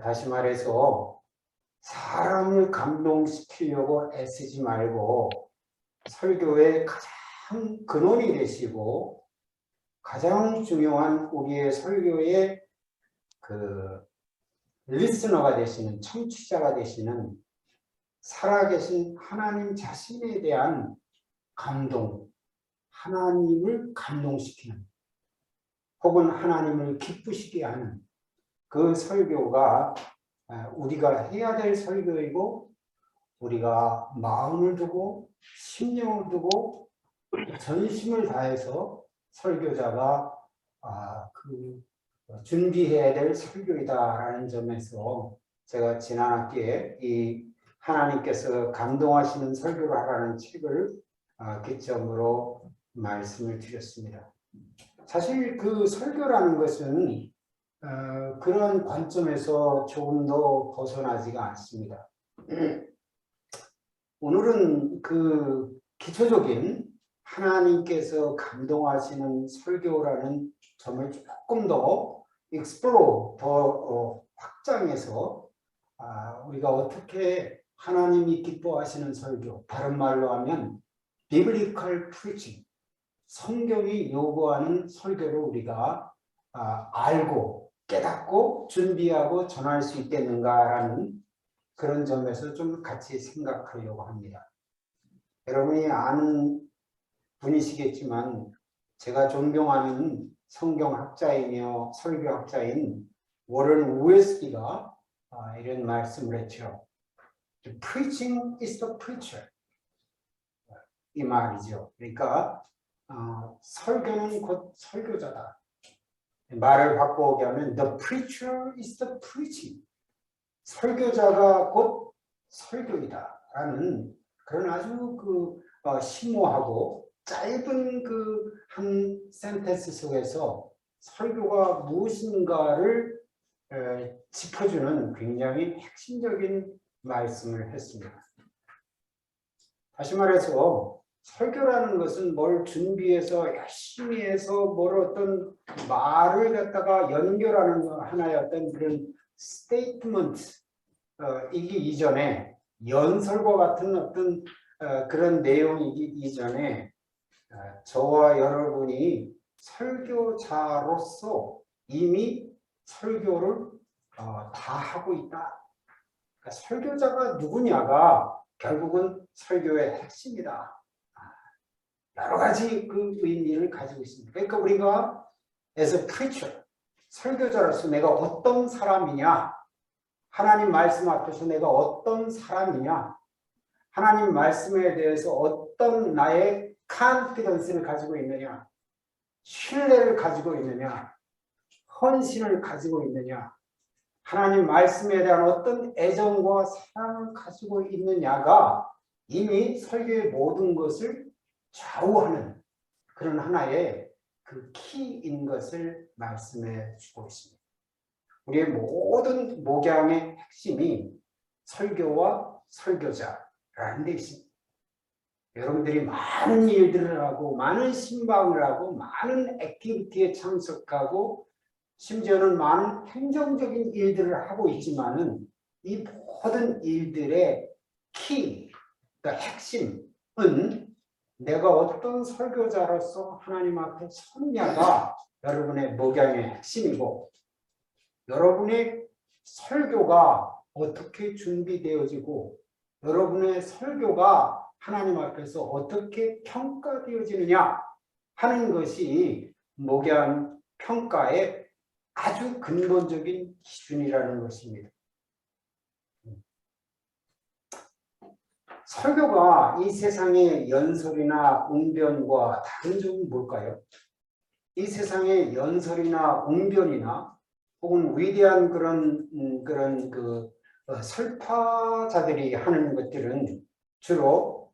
다시 말해서 사람을 감동시키려고 애쓰지 말고 설교의 가장 근원이 되시고 가장 중요한 우리의 설교의 그 리스너가 되시는, 청취자가 되시는 살아계신 하나님 자신에 대한 감동, 하나님을 감동시키는 혹은 하나님을 기쁘시게 하는 그 설교가 우리가 해야 될 설교이고, 우리가 마음을 두고 심령을 두고 전심을 다해서 설교자가 준비해야 될 설교이다라는 점에서 제가 지난 학기에 이 하나님께서 감동하시는 설교를 하라는 책을 기점으로 말씀을 드렸습니다. 사실 그 설교라는 것은 그런 관점에서 조금 더 벗어나지가 않습니다. 오늘은 그 기초적인 하나님께서 감동하시는 설교라는 점을 조금 더 explore, 더 확장해서 우리가 어떻게 하나님이 기뻐하시는 설교, 다른 말로 하면 biblical preaching, 성경이 요구하는 설교를 우리가 알고 깨닫고 준비하고 전할 수 있겠는가라는 그런 점에서 좀 같이 생각하려고 합니다. 여러분이 아는 분이시겠지만 제가 존경하는 성경학자이며 설교학자인 워런 웨슬리가 이런 말씀을 했죠. Preaching is the preacher. 이 말이죠. 그러니까 설교는 곧 설교자다. 말을 바꿔오게 하면 The preacher is the preaching. 설교자가 곧 설교이다라는 그런 아주 심오하고 짧은 그 한 센텐스 속에서 설교가 무엇인가를 짚어주는 굉장히 핵심적인 말씀을 했습니다. 다시 말해서 설교라는 것은 뭘 준비해서 열심히 해서 뭘 어떤 말을 갖다가 연결하는 하나의 어떤 그런 스테이트먼트 이기 이전에 연설과 같은 어떤 그런 내용이기 이전에 저와 여러분이 설교자로서 이미 설교를 다 하고 있다. 그러니까 설교자가 누구냐가 결국은 설교의 핵심이다. 여러 가지 그 의미를 가지고 있습니다. 그러니까 우리가 as a preacher, 설교자로서 내가 어떤 사람이냐, 하나님 말씀 앞에서 내가 어떤 사람이냐, 하나님 말씀에 대해서 어떤 나의 컨피던스를 가지고 있느냐, 신뢰를 가지고 있느냐, 헌신을 가지고 있느냐, 하나님 말씀에 대한 어떤 애정과 사랑을 가지고 있느냐가 이미 설교의 모든 것을 좌우하는 그런 하나의 그 키인 것을 말씀해 주고 있습니다. 우리의 모든 목양의 핵심이 설교와 설교자라는 데 있습니다. 여러분들이 많은 일들을 하고 많은 신방을 하고 많은 액티비티에 참석하고 심지어는 많은 행정적인 일들을 하고 있지만은 이 모든 일들의 키, 그러니까 핵심은 내가 어떤 설교자로서 하나님 앞에 섰냐가 여러분의 목양의 핵심이고, 여러분의 설교가 어떻게 준비되어지고 여러분의 설교가 하나님 앞에서 어떻게 평가되어지느냐 하는 것이 목양 평가의 아주 근본적인 기준이라는 것입니다. 설교가 이 세상의 연설이나 웅변과 다른 점은 뭘까요? 이 세상의 연설이나 웅변이나 혹은 위대한 그런 설파자들이 하는 것들은 주로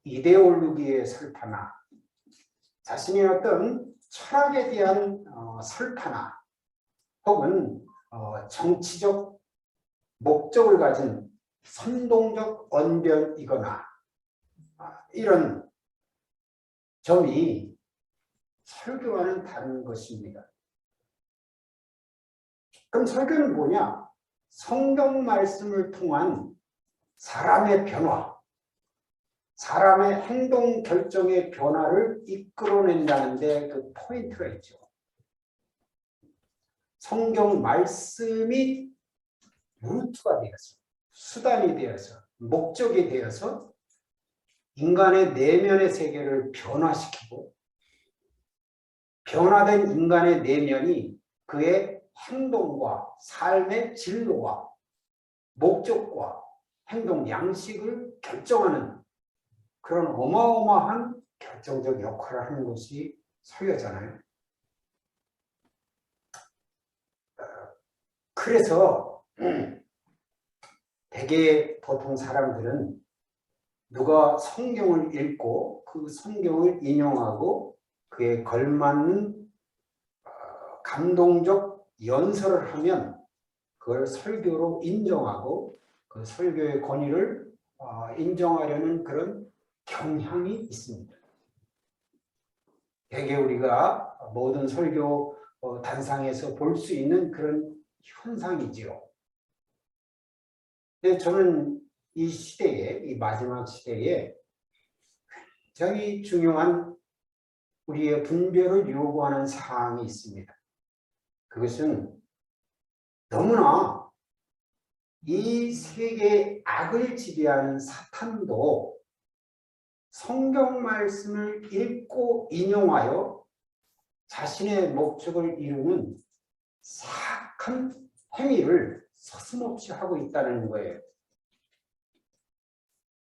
이데올로기의 설파나 자신의 어떤 철학에 대한 설파나 혹은 정치적 목적을 가진 선동적 언변이거나 이런 점이 설교와는 다른 것입니다. 그럼 설교는 뭐냐? 성경 말씀을 통한 사람의 변화, 사람의 행동 결정의 변화를 이끌어낸다는 데 그 포인트가 있죠. 성경 말씀이 루트가 되어서, 수단이 되어서, 목적이 되어서 인간의 내면의 세계를 변화시키고, 변화된 인간의 내면이 그의 행동과 삶의 진로와 목적과 행동 양식을 결정하는 그런 어마어마한 결정적 역할을 하는 것이 설교잖아요. 그래서 대개 보통 사람들은 누가 성경을 읽고 그 성경을 인용하고 그에 걸맞는 감동적 연설을 하면 그걸 설교로 인정하고 그 설교의 권위를 인정하려는 그런 경향이 있습니다. 대개 우리가 모든 설교 단상에서 볼 수 있는 그런 현상이지요. 근데 저는 이 시대에, 이 마지막 시대에 굉장히 중요한 우리의 분별을 요구하는 사항이 있습니다. 그것은 너무나 이 세계의 악을 지배하는 사탄도 성경 말씀을 읽고 인용하여 자신의 목적을 이루는 사악한 행위를 서슴없이 하고 있다는 거예요.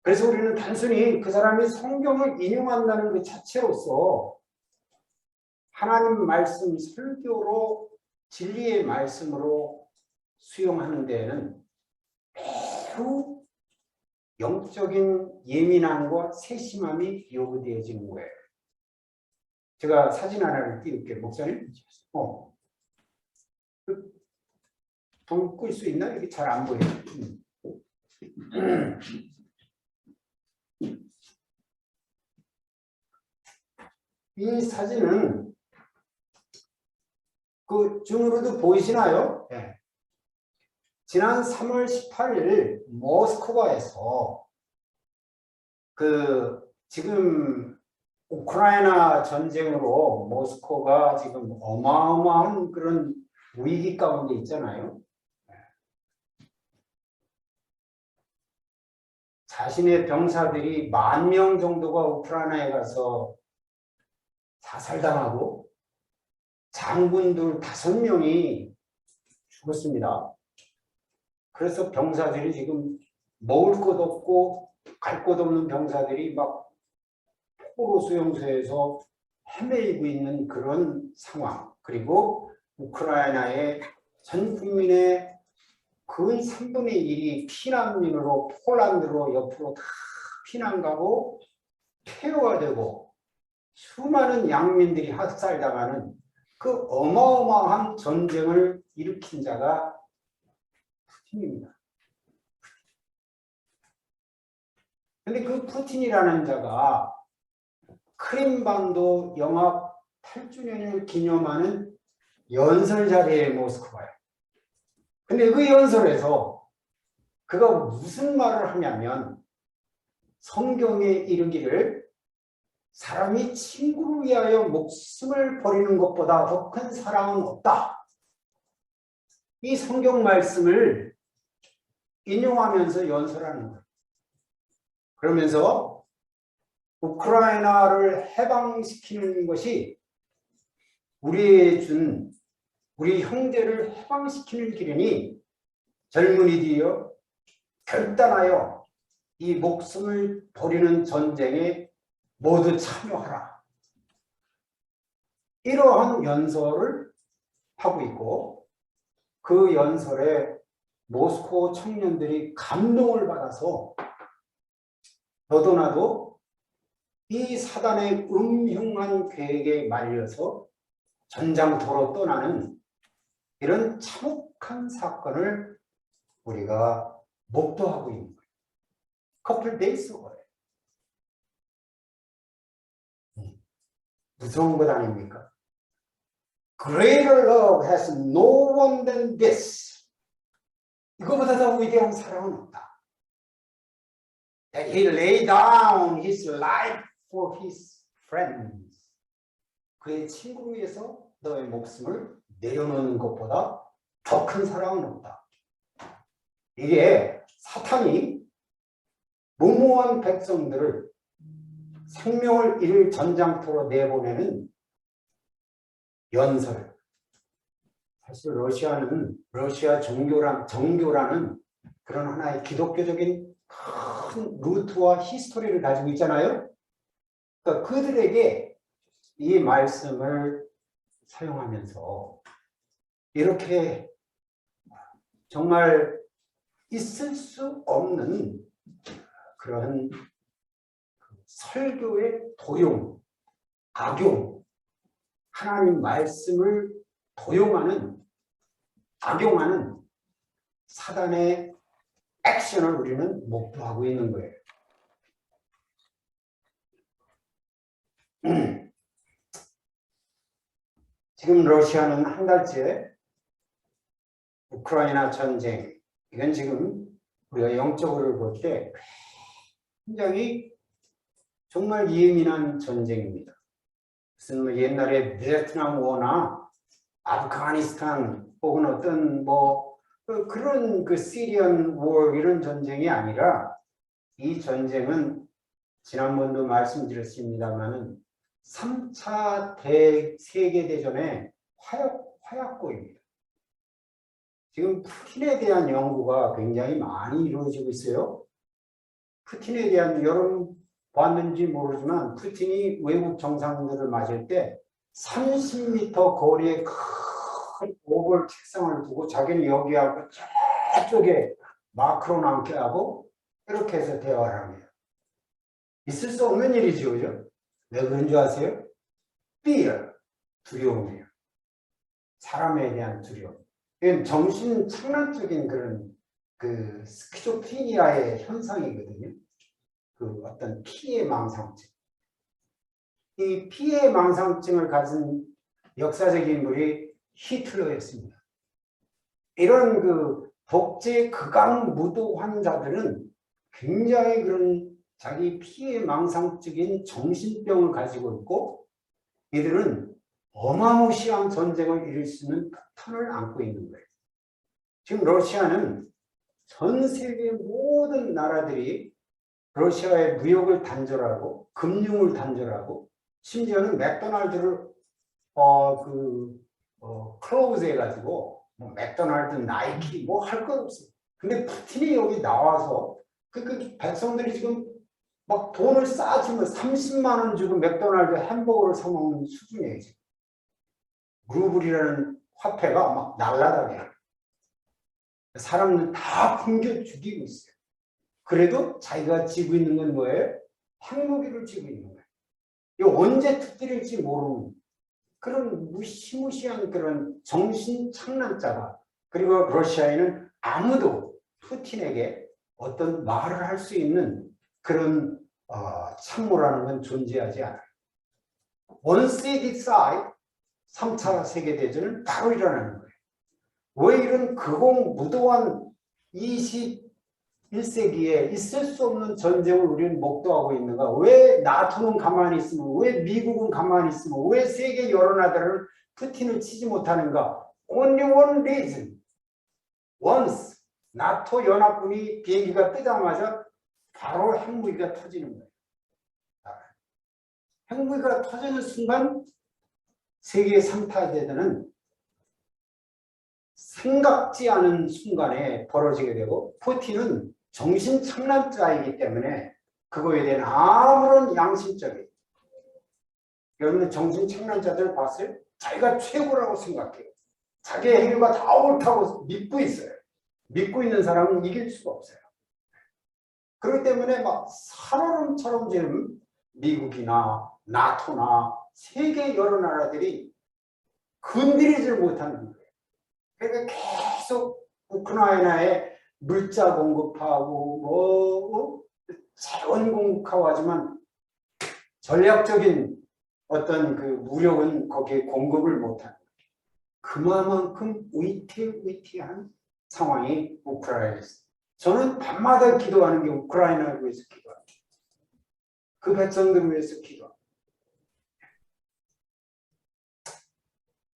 그래서 우리는 단순히 그 사람이 성경을 인용한다는 그 자체로서 하나님 말씀 설교로 진리의 말씀으로 수용하는 데에는 매우 영적인 예민함과 세심함이 요구되어지는 거예요. 제가 사진 하나를 띄울게요. 목사님. 불 끌 수 있나? 이게 잘 안 보여요. 이 사진은 그 줌으로도 보이시나요? 네. 지난 3월 18일 모스크바에서 그 지금 우크라이나 전쟁으로 모스크바가 지금 어마어마한 그런 위기 가운데 있잖아요. 자신의 병사들이 10,000명 정도가 우크라이나에 가서 사살당하고 장군들 5명이 죽었습니다. 그래서 병사들이 지금 먹을 것 없고 갈 곳 없는 병사들이 막 포로 수용소에서 헤매이고 있는 그런 상황. 그리고 우크라이나의 전 국민의 거의 3분의 1이 피난민으로 폴란드로 옆으로 다 피난 가고 폐허가 되고 수많은 양민들이 학살당하는 그 어마어마한 전쟁을 일으킨 자가 푸틴입니다. 그런데 그 푸틴이라는 자가 크림반도 영합 8주년을 기념하는 연설 자리에 모스크바에. 근데 그 연설에서 그가 무슨 말을 하냐면 성경에 이르기를 사람이 친구를 위하여 목숨을 버리는 것보다 더 큰 사랑은 없다. 이 성경 말씀을 인용하면서 연설하는 거예요. 그러면서 우크라이나를 해방시키는 것이 우리 형제를 해방시키는 길이니 젊은이들이여 결단하여 이 목숨을 버리는 전쟁에 모두 참여하라. 이러한 연설을 하고 있고 그 연설에 모스코 청년들이 감동을 받아서 너도 나도 이 사단의 음흉한 계획에 말려서 전장터로 떠나는 이런 참혹한 사건을 우리가 목도하고 있는 거예요. 커플 데이스 거예요. 무서운 것 아닙니까? Greater love has no one than this. 이거보다 더 위대한 사랑은 없다. That he lay down his life for his friends. 그의 친구를 위해서 너의 목숨을 내려놓는 것보다 더 큰 사랑은 없다. 이게 사탄이 무모한 백성들을 생명을 잃을 전장터로 내보내는 연설. 사실 러시아는 러시아 정교라는 그런 하나의 기독교적인 큰 루트와 히스토리를 가지고 있잖아요. 그러니까 그들에게 이 말씀을 사용하면서 이렇게 정말 있을 수 없는 그런 설교의 도용, 악용, 하나님 말씀을 도용하는, 악용하는 사단의 액션을 우리는 목도하고 있는 거예요. 지금 러시아는 한 달째 우크라이나 전쟁, 이건 지금 우리가 영적으로 볼 때 굉장히 정말 예민한 전쟁입니다. 무슨 뭐 옛날에 베트남 워나 아프가니스탄 혹은 어떤 뭐 그런 그 시리안 워 이런 전쟁이 아니라 이 전쟁은 지난번도 말씀드렸습니다만은 3차 세계대전의 화약고입니다. 지금 푸틴에 대한 연구가 굉장히 많이 이루어지고 있어요. 푸틴에 대한 여러분 봤는지 모르지만 푸틴이 외국 정상들을 맞을 때 30m 거리에 큰 오벌 책상을 두고 자기는 여기하고 저쪽에 마크론 함께 하고 이렇게 해서 대화를 합니다. 있을 수 없는 일이죠, 그죠? 왜 그런 줄 아세요? fear, 두려움이에요. 사람에 대한 두려움. 이건 정신 착란적인 그런 그 스키조프리니아의 현상이거든요. 그 어떤 피해 망상증. 이 피해 망상증을 가진 역사적 인물이 히틀러였습니다. 이런 그 독재 극악무도 환자들은 굉장히 그런 자기 피해 망상적인 정신병을 가지고 있고 이들은 어마무시한 전쟁을 이룰 수 있는 폭탄을 안고 있는 거예요. 지금 러시아는 전 세계 모든 나라들이 러시아의 무역을 단절하고 금융을 단절하고 심지어는 맥도날드를 클로즈 해가지고 뭐 맥도날드, 나이키 뭐 할 것 없어요. 근데 푸틴이 여기 나와서 그 백성들이 지금 막 돈을 쌓아주면 30만 원 주고 맥도날드 햄버거를 사 먹는 수준이에요. 지금. 루블이라는 화폐가 막 날아다녀요. 사람들 다 굶겨 죽이고 있어요. 그래도 자기가 쥐고 있는 건 뭐예요? 핵무기를 쥐고 있는 거예요. 이거 언제 터뜨릴지 모르는 그런 무시무시한 그런 정신 착란자가 그리고 러시아에는 아무도 푸틴에게 어떤 말을 할 수 있는 그런 참모라는 건 존재하지 않아요. Once they decide 3차 세계대전은 바로 일어나는 거예요. 왜 이런 극악무도한 21세기에 있을 수 없는 전쟁을 우리는 목도하고 있는가? 왜 나토는 가만히 있으면, 왜 미국은 가만히 있으면, 왜 세계 여러 나라를 푸틴을 치지 못하는가? Only one reason. Once 나토 연합군이 비행기가 뜨자마자 바로 핵무기가 터지는 거예요. 핵무기가 터지는 순간 세계 3차 대전은 생각지 않은 순간에 벌어지게 되고 푸틴은 정신착란자이기 때문에 그거에 대한 아무런 양심적인 여러분들 정신착란자들 봤어요? 자기가 최고라고 생각해요. 자기의 행위가 다 옳다고 믿고 있어요. 믿고 있는 사람은 이길 수가 없어요. 그렇기 때문에 막 살얼음처럼 지금 미국이나 나토나 세계 여러 나라들이 건드리질 못하는 거예요. 그러니까 계속 우크라이나에 물자 공급하고 자원 공급하고 하지만 전략적인 어떤 그 무력은 거기에 공급을 못하는 거예요. 그만큼 위태위태한 상황이 우크라이나에 있습니다. 저는 밤마다 기도하는 게 우크라이나를 위해서 기도합니다. 그 백성들을 위해서 기도합니다.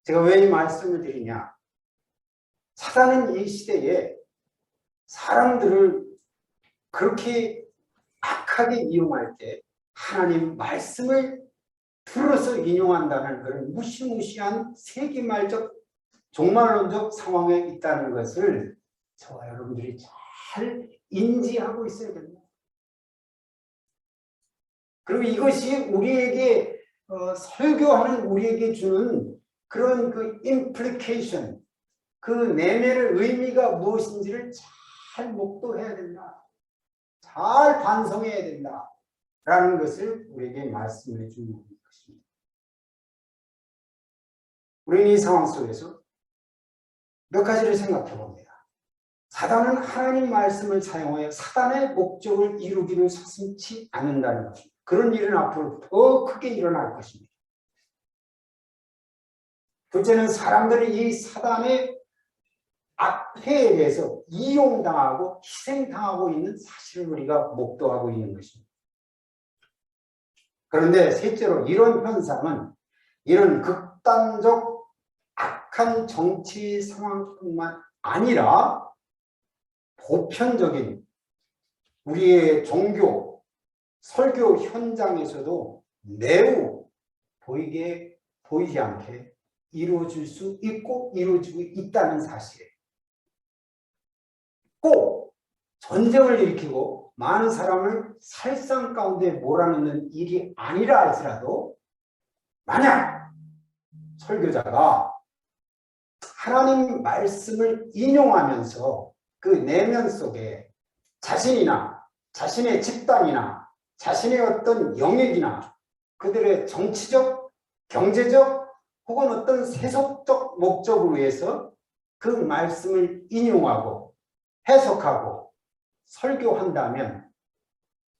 제가 왜 이 말씀을 드리냐? 사단은 이 시대에 사람들을 그렇게 악하게 이용할 때 하나님 말씀을 들어서 인용한다는 그런 무시무시한 세기말적 종말론적 상황에 있다는 것을 저와 여러분들이 잘 인지하고 있어야 됩니다. 그리고 이것이 우리에게 설교하는 우리에게 주는 그런 그 implication, 그 내면의 의미가 무엇인지를 잘 목도해야 된다. 잘 반성해야 된다. 라는 것을 우리에게 말씀해 주는 것입니다. 우리는 이 상황 속에서 몇 가지를 생각해 봅니다. 사단은 하나님 말씀을 사용하여 사단의 목적을 이루기를 서슴지 않는다는 것입니다. 그런 일은 앞으로 더 크게 일어날 것입니다. 둘째는 사람들이 이 사단의 악회에 대해서 이용당하고 희생당하고 있는 사실을 우리가 목도하고 있는 것입니다. 그런데 셋째로 이런 현상은 이런 극단적 악한 정치 상황뿐만 아니라 보편적인 우리의 종교, 설교 현장에서도 매우 보이지 않게 이루어질 수 있고 이루어지고 있다는 사실이에요. 꼭 전쟁을 일으키고 많은 사람을 살상 가운데 몰아넣는 일이 아니라 할지라도 만약 설교자가 하나님 말씀을 인용하면서 그 내면 속에 자신이나 자신의 집단이나 자신의 어떤 영역이나 그들의 정치적, 경제적 혹은 어떤 세속적 목적을 위해서 그 말씀을 인용하고 해석하고 설교한다면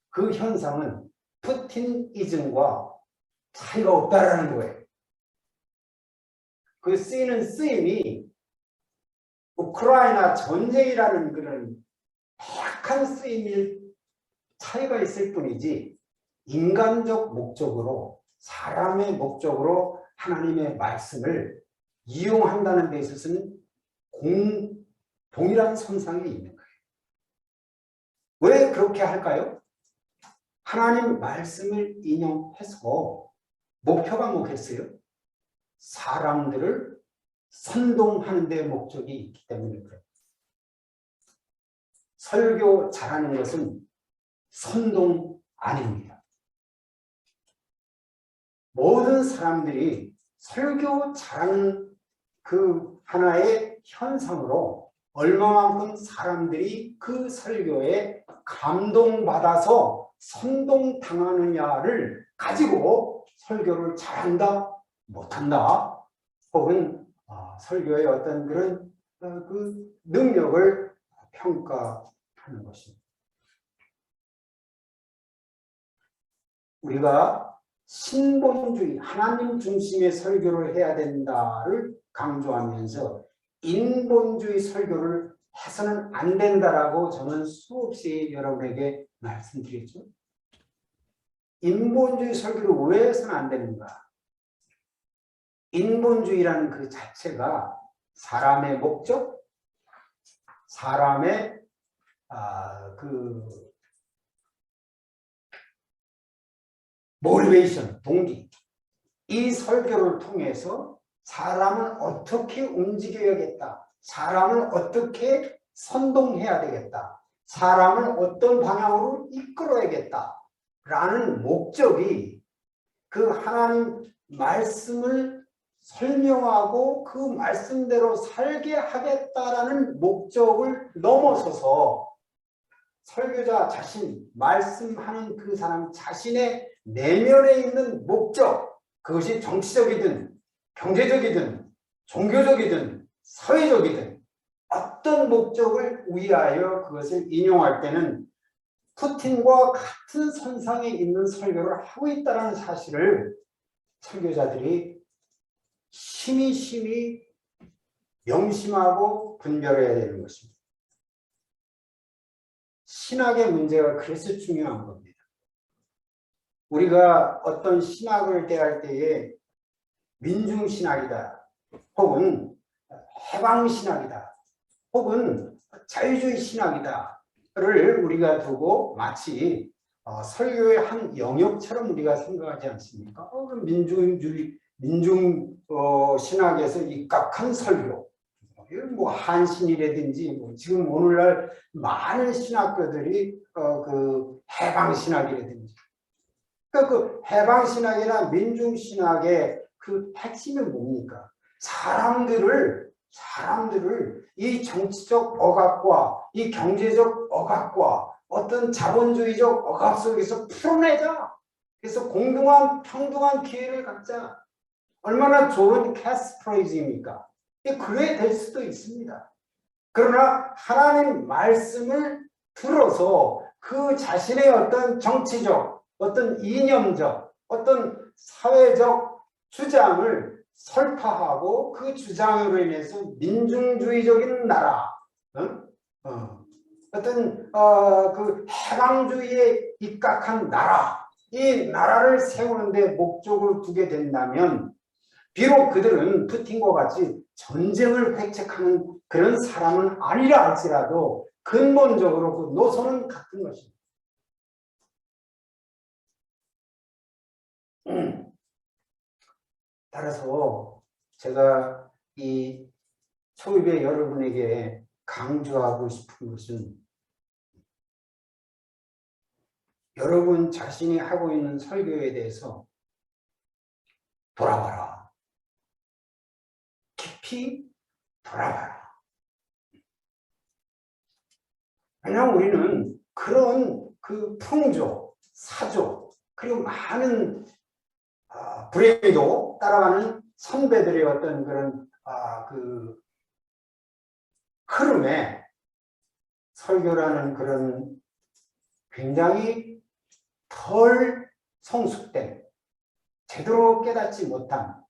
그 현상은 푸틴이즘과 차이가 없다라는 거예요. 그 쓰이는 쓰임이 우크라이나 전쟁이라는 그런 약한 쓰임일 차이가 있을 뿐이지 인간적 목적으로 사람의 목적으로 하나님의 말씀을 이용한다는 데 있어서는 동일한 선상에 있는 거예요. 왜 그렇게 할까요? 하나님 말씀을 인용해서 목표가 뭐겠어요? 사람들을 선동하는 데 목적이 있기 때문에 그래요. 설교 잘하는 것은 선동 아닙니다. 모든 사람들이 설교 잘하는 그 하나의 현상으로 얼마만큼 사람들이 그 설교에 감동받아서 선동당하느냐를 가지고 설교를 잘한다, 못한다, 혹은 설교의 어떤 그런 그 능력을 평가하는 것입니다. 우리가 신본주의, 하나님 중심의 설교를 해야 된다를 강조하면서 인본주의 설교를 해서는 안 된다라고 저는 수없이 여러분에게 말씀드렸죠. 인본주의 설교를 왜 해서는 안 되는가? 인본주의라는 그 자체가 사람의 목적, 사람의 그 모티베이션, 동기, 이 설교를 통해서 사람을 어떻게 움직여야겠다, 사람을 어떻게 선동해야 되겠다, 사람을 어떤 방향으로 이끌어야겠다라는 목적이 그 하나님 말씀을 설명하고 그 말씀대로 살게 하겠다라는 목적을 넘어서서 설교자 자신, 말씀하는 그 사람 자신의 내면에 있는 목적, 그것이 정치적이든 경제적이든 종교적이든 사회적이든 어떤 목적을 위하여 그것을 인용할 때는 푸틴과 같은 선상에 있는 설교를 하고 있다는 사실을 설교자들이 심히 명심하고 분별해야 되는 것입니다. 신학의 문제가 그래서 중요한 겁니다. 우리가 어떤 신학을 대할 때에 민중신학이다, 혹은 해방신학이다, 혹은 자유주의 신학이다를 우리가 두고 마치 설교의 한 영역처럼 우리가 생각하지 않습니까? 그럼 신학에서 입각한 설교, 뭐 한신이라든지 지금 오늘날 많은 신학교들이 그 해방신학이라든지, 그러니까 그 해방신학이나 민중신학의 그 핵심이 뭡니까? 사람들을 이 정치적 억압과 이 경제적 억압과 어떤 자본주의적 억압 속에서 풀어내자. 그래서 공정한 평등한 기회를 갖자. 얼마나 좋은 캐스프레이즈입니까? 그래야 될 수도 있습니다. 그러나 하나님 말씀을 들어서 그 자신의 어떤 정치적, 어떤 이념적, 어떤 사회적 주장을 설파하고 그 주장으로 인해서 민중주의적인 나라, 어떤 그 해방주의에 입각한 나라, 이 나라를 세우는데 목적을 두게 된다면 비록 그들은 푸틴과 같이 전쟁을 회책하는 그런 사람은 아니라 할지라도 근본적으로 그 노선은 같은 것입니다. 따라서 제가 이 초입에 여러분에게 강조하고 싶은 것은 여러분 자신이 하고 있는 설교에 대해서 돌아봐라. 깊이 돌아봐라. 왜냐하면 우리는 그런 그 풍조, 사조, 그리고 많은 불행도 따라가는 선배들의 어떤 그런 그 흐름에 설교라는 그런 굉장히 덜 성숙된, 제대로 깨닫지 못한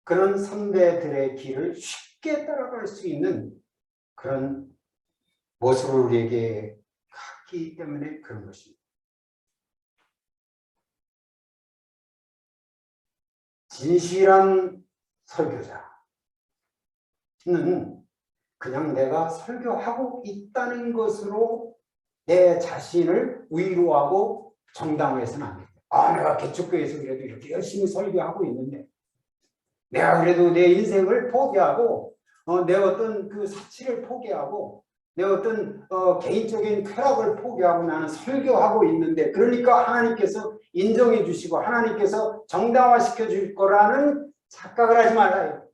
그런 선배들의 길을 쉽게 따라갈 수 있는 그런 모습을 우리에게 갖기 때문에 그런 것입니다. 진실한 설교자는 그냥 내가 설교하고 있다는 것으로 내 자신을 위로하고 정당화해서는 안 됩니다. 내가 개척교회에서 그래도 이렇게 열심히 설교하고 있는데, 내가 그래도 내 인생을 포기하고, 내 어떤 그 사치를 포기하고, 내 어떤 개인적인 쾌락을 포기하고 나는 설교하고 있는데, 그러니까 하나님께서 인정해 주시고 하나님께서 정당화시켜 줄 거라는 착각을 하지 말아요.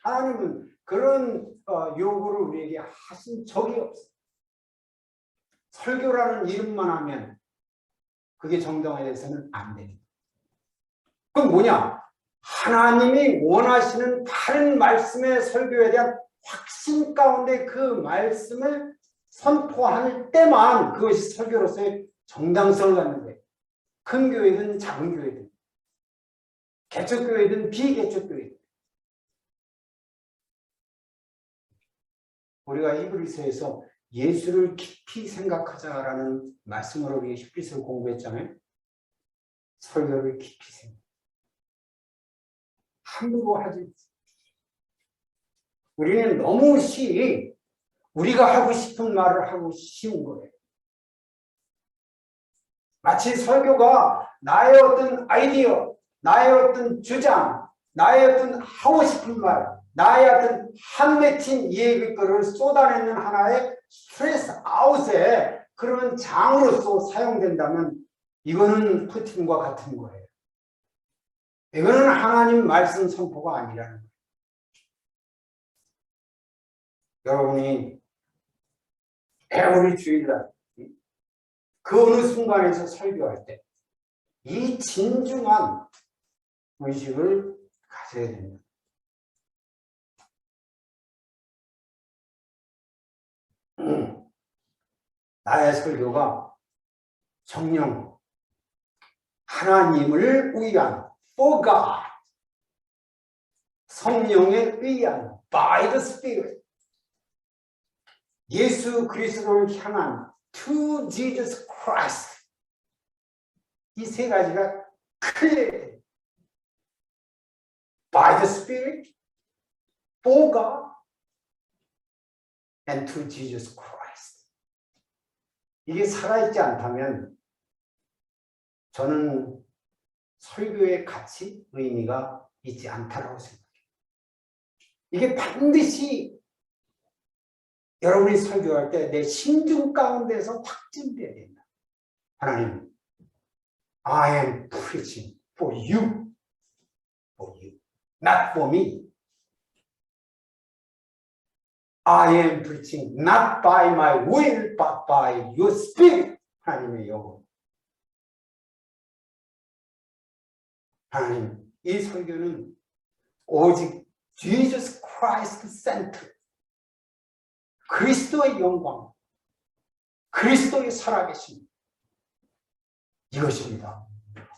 하나님은 그런 요구를 우리에게 하신 적이 없어요. 설교라는 이름만 하면 그게 정당화돼서는 안 됩니다. 그럼 뭐냐? 하나님이 원하시는 바른 말씀의 설교에 대한 확신 가운데 그 말씀을 선포할 때만 그것이 설교로서의 정당성을 갖는 거예요. 큰 교회든 작은 교회든, 개척교회든 비개척교회든. 우리가 히브리서에서 예수를 깊이 생각하자라는 말씀으로 우리 히브리서를 공부했잖아요. 설교를 깊이 생각. 함부로 하지. 우리는 너무 우리가 하고 싶은 말을 하고 쉬운 거예요. 마치 설교가 나의 어떤 아이디어, 나의 어떤 주장, 나의 어떤 하고 싶은 말, 나의 어떤 한 맺힌 이야기거리를 쏟아내는 하나의 스트레스 아웃의 그런 장으로서 사용된다면 이거는 푸틴과 같은 거예요. 이거는 하나님 말씀 선포가 아니라는 거예요. 여러분이 배우리 주일날 그 어느 순간에서 설교할 때 이 진중한 의식을 가져야 됩니다. 나의 설교가 정령 하나님을 위한 for God, 성령에 의한 by the Spirit. 예수 그리스도를 향한 to Jesus Christ. 이 세 가지가 클리어해요. by the Spirit, for God, and to Jesus Christ. 이게 살아있지 않다면 저는 설교의 가치, 의미가 있지 않다고 생각해요. 이게 반드시 여러분이 설교할 때 내 심중 가운데서 확증돼야 된다. 하나님, I am preaching for you, not for me. I am preaching not by my will, but by your spirit. 하나님의 영혼. 하나님, 이 설교는 오직 Jesus Christ centered. 그리스도의 영광, 그리스도의 살아계심, 이것입니다.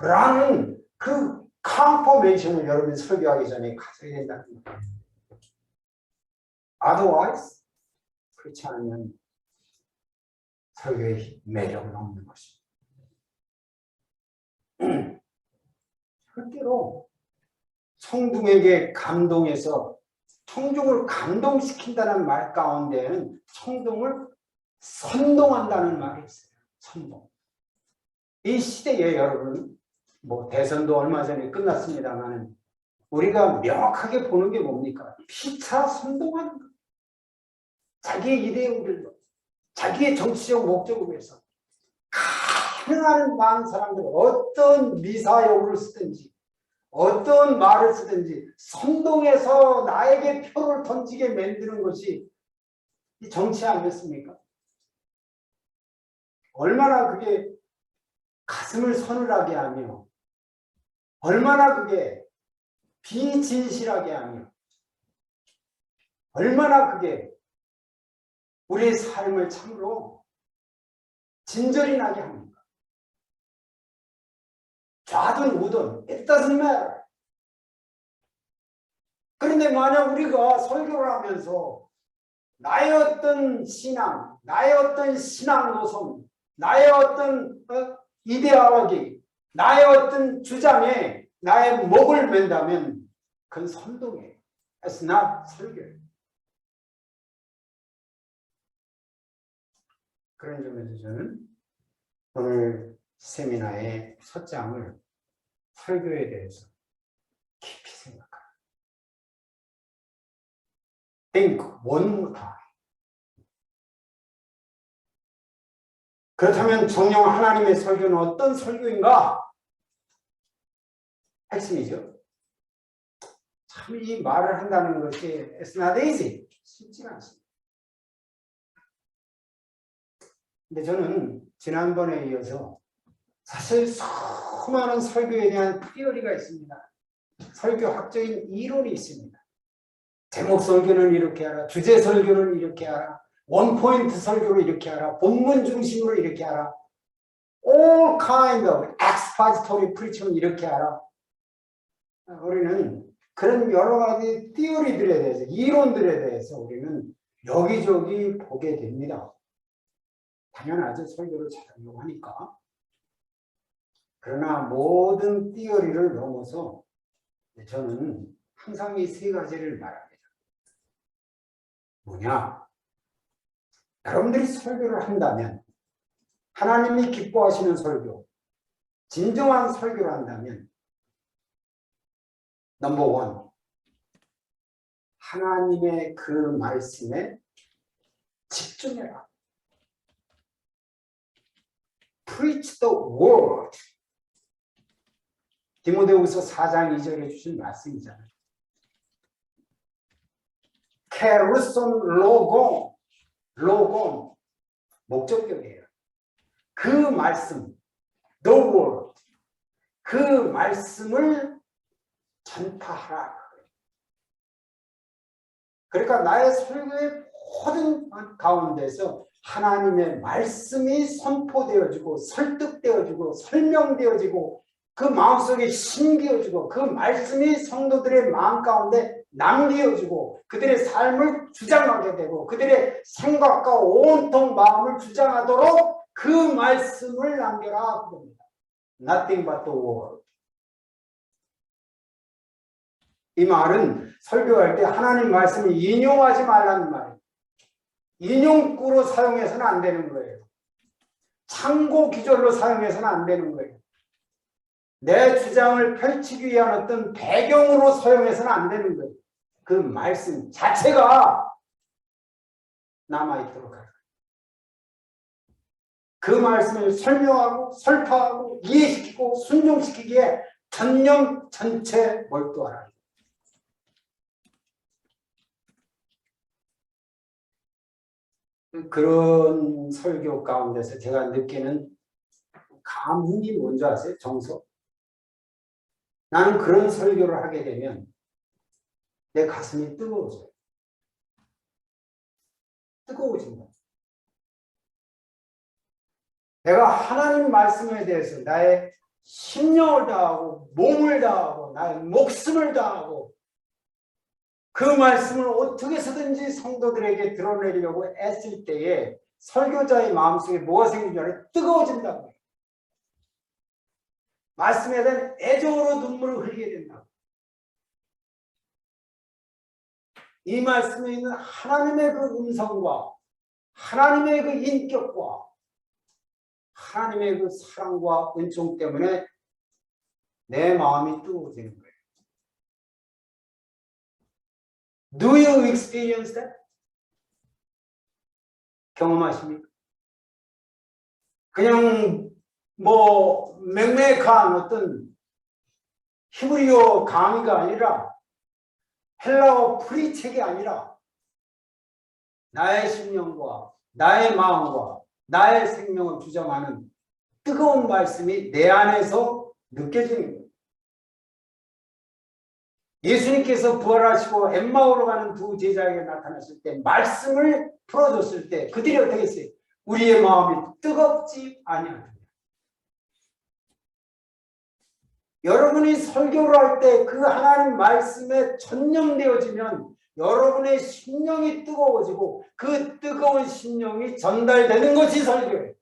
라는 그 컨포메이션을 여러분이 설교하기 전에 가져야 된다는 거예요. Otherwise, 그렇지 않으면 설교의 매력은 없는 것입니다. 절대로 청중에게 감동해서 청중을 감동시킨다는 말 가운데에는 청중을 선동한다는 말이 있어요. 선동. 이 시대에 여러분, 뭐 대선도 얼마 전에 끝났습니다만 우리가 명확하게 보는 게 뭡니까? 피차 선동하는 거. 자기의 이데올들로, 자기의 정치적 목적을 위해서 가능한 많은 사람들 어떤 미사여구를 쓰든지 어떤 말을 쓰든지 선동해서 나에게 표를 던지게 만드는 것이 이 정치 아니었습니까? 얼마나 그게 가슴을 서늘하게 하며 얼마나 그게 비진실하게 하며 얼마나 그게 우리의 삶을 참으로 진절이 나게 합니까? 좌든 우든 it doesn't matter. 그런데 만약 우리가 설교를 하면서 나의 어떤 신앙, 나의 어떤 신앙 노선, 나의 어떤 이데올로기, 나의 어떤 주장에 나의 목을 맨다면 그건 선동이에요. It's not 설교예요. 그런 점에서 저는 오늘 세미나의 첫 장을 설교에 대해서 깊이 생각합니다. Think one more time. 그렇다면 정녕 하나님의 설교는 어떤 설교인가? 핵심이죠. 참 이 말을 한다는 것이 It's not easy. 쉽지가 않습니다. 근데 저는 지난번에 이어서 사실 수많은 설교에 대한 티어리가 있습니다. 설교학적인 이론이 있습니다. 제목 설교는 이렇게 하라, 주제 설교는 이렇게 하라, 원포인트 설교를 이렇게 하라, 본문 중심으로 이렇게 하라, all kind of expository preaching은 이렇게 하라. 우리는 그런 여러 가지 티어리들에 대해서, 이론들에 대해서 우리는 여기저기 보게 됩니다. 당연하죠. 설교를 잘하려고 하니까. 그러나 모든 티어리를 넘어서 저는 항상 이 세 가지를 말합니다. 뭐냐? 여러분들이 설교를 한다면, 하나님이 기뻐하시는 설교, 진정한 설교를 한다면 넘버 원, 하나님의 그 말씀에 집중해라. Preach the word. 디모데후서 4장 2절에 주신 말씀이잖아요. 케르손 로곤, 로곤 목적격이에요. 그 말씀, the word, 그 말씀을 전파하라. 그러니까 나의 설교의 모든 가운데서 하나님의 말씀이 선포되어지고 설득되어지고 설명되어지고 그 마음속에 심겨지고 그 말씀이 성도들의 마음 가운데 남겨주고 그들의 삶을 주장하게 되고 그들의 생각과 온통 마음을 주장하도록 그 말씀을 남겨라 그럽니다. Nothing but the word. 이 말은 설교할 때 하나님 말씀을 인용하지 말라는 말이에요. 인용구로 사용해서는 안 되는 거예요. 참고 기절로 사용해서는 안 되는 거예요. 내 주장을 펼치기 위한 어떤 배경으로 사용해서는 안 되는 거예요. 그 말씀 자체가 남아있도록 하라. 그 말씀을 설명하고 설파하고 이해시키고 순종시키기에 전념 전체 몰두하라. 그런 설교 가운데서 제가 느끼는 감흥이 뭔지 아세요? 정서? 나는 그런 설교를 하게 되면 내 가슴이 뜨거워져요. 뜨거워진다. 내가 하나님 말씀에 대해서 나의 심령을 다하고 몸을 다하고 나의 목숨을 다하고 그 말씀을 어떻게 해서든지 성도들에게 드러내려고 애쓸 때에 설교자의 마음속에 뭐가 생기는 줄 알아요? 뜨거워진다고 해요. 말씀에 대한 애정으로 눈물을 흘리게 된다고. 이 말씀에 있는 하나님의 그 음성과 하나님의 그 인격과 하나님의 그 사랑과 은총 때문에 내 마음이 뜨거워지는 거예요. Do you experience that? 경험하십니까? 그냥 뭐 맹맥한 어떤 히브리어 강의가 아니라 헬라어 프리책이 아니라 나의 심령과 나의 마음과 나의 생명을 주장하는 뜨거운 말씀이 내 안에서 느껴지는 거예요. 예수님께서 부활하시고 엠마오로 가는 두 제자에게 나타났을 때 말씀을 풀어줬을 때 그들이 어떻게 했어요? 우리의 마음이 뜨겁지 아니하느냐. 여러분이 설교를 할 때 그 하나님 말씀에 전념되어지면 여러분의 심령이 뜨거워지고 그 뜨거운 심령이 전달되는 것이 설교예요.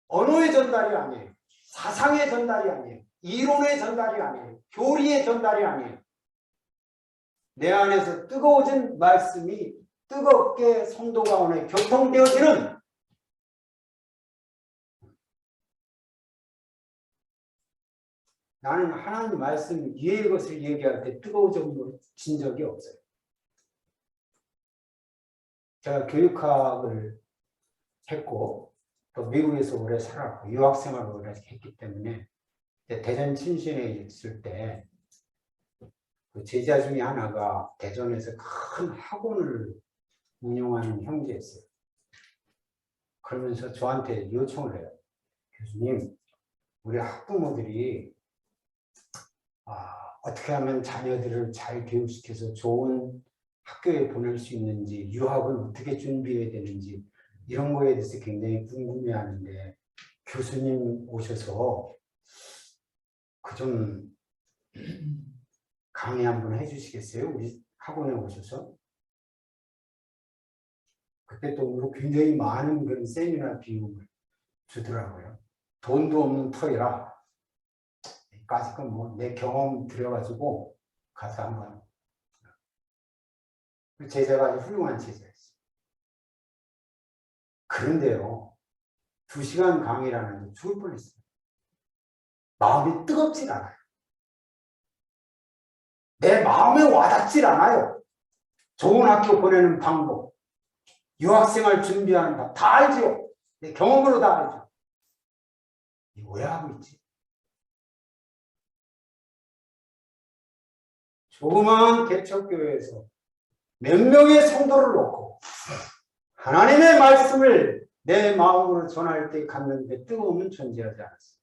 언어의 전달이 아니에요. 사상의 전달이 아니에요. 이론의 전달이 아니에요. 교리의 전달이 아니에요. 내 안에서 뜨거워진 말씀이 뜨겁게 성도 가운데 교통되어지는 나는 하나님 말씀 위의 것을 얘기할 때 뜨거워진 적이 없어요. 제가 교육학을 했고 또 미국에서 오래 살았고 유학생활을 오래 했기 때문에 대전 친신에 있을 때 그 제자 중에 하나가 대전에서 큰 학원을 운영하는 형제였어요. 그러면서 저한테 요청을 해요. 교수님, 우리 학부모들이 어떻게 하면 자녀들을 잘 교육시켜서 좋은 학교에 보낼 수 있는지, 유학은 어떻게 준비해야 되는지 이런 거에 대해서 굉장히 궁금해하는데 교수님 오셔서 그 좀 강의 한번 해주시겠어요? 우리 학원에 오셔서. 그때 또 굉장히 많은 그런 세미나 비용을 주더라고요. 돈도 없는 터이라 까짓건 뭐 내 경험 들여가지고 가서 한번. 제자가 아주 훌륭한 제자였어요. 그런데요, 2시간 강의를 하는데 죽을 뻔했어요. 마음이 뜨겁질 않아요. 내 마음에 와닿질 않아요. 좋은 학교 보내는 방법, 유학생활 준비하는 법 다 알죠. 내 경험으로 다 알죠. 이거 왜 하고 있지? 조그마한 개척교회에서 몇 명의 성도를 놓고 하나님의 말씀을 내 마음으로 전할 때 갖는데 뜨거움은 존재하지 않았어요.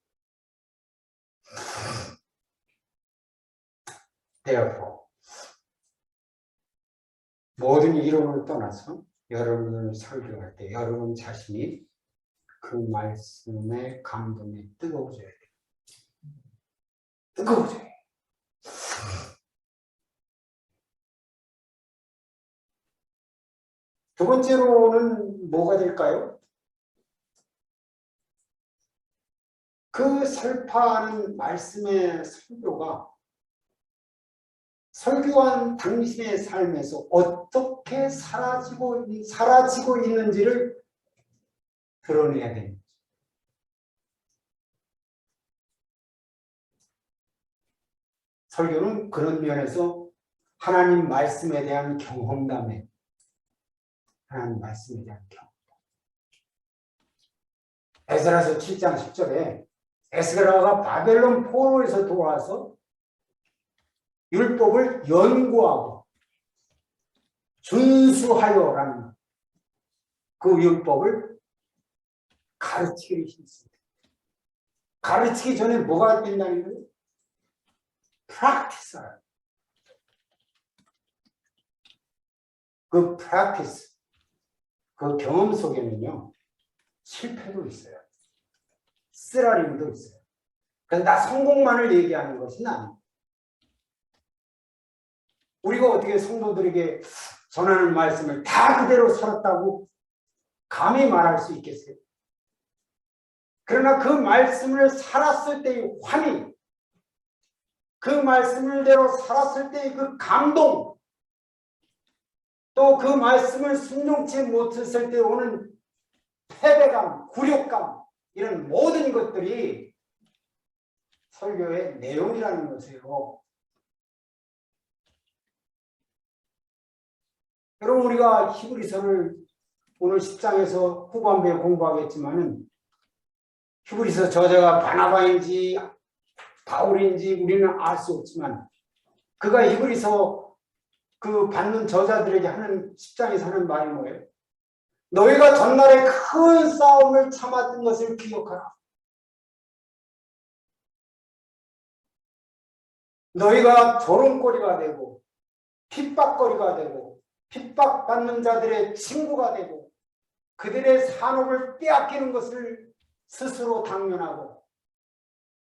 Therefore, 모든 이론을 떠나서 여러분을 설교할 때 여러분 자신이 그 말씀의 감동에 뜨거워져야 돼요. 뜨거워져야 돼요. 두 번째로는 뭐가 될까요? 그 설파하는 말씀의 설교가 설교한 당신의 삶에서 어떻게 사라지고 있는지를 드러내야 됩니다. 설교는 그런 면에서 하나님 말씀에 대한 경험담에 하나님 말씀에 대한 경험. 에스라서 7장 10절에 에스라가 바벨론 포로에서 돌아와서 율법을 연구하고 준수하여라는 그 율법을 가르치기를 힘씁니다. 가르치기 전에 뭐가 된다는 거예요? practice. 그 practice, 그 경험 속에는요, 실패도 있어요. 쓰라림도 있어요. 그래서 나 성공만을 얘기하는 것은 아니에요. 우리가 어떻게 성도들에게 전하는 말씀을 다 그대로 살았다고 감히 말할 수 있겠어요? 그러나 그 말씀을 살았을 때의 환희, 그 말씀을대로 살았을 때의 그 감동, 또 그 말씀을 순종치 못했을 때 오는 패배감, 굴욕감, 이런 모든 것들이 설교의 내용이라는 것이에요. 여러분, 우리가 히브리서를 오늘 10장에서 후반부에 공부하겠지만은 히브리서 저자가 바나바인지 바울인지 우리는 알 수 없지만 그가 히브리서 그 받는 저자들에게 하는 10장에서 하는 말이 뭐예요? 너희가 전날에 큰 싸움을 참았던 것을 기억하라. 너희가 조롱거리가 되고 핍박거리가 되고 핍박받는 자들의 친구가 되고 그들의 산업을 빼앗기는 것을 스스로 당면하고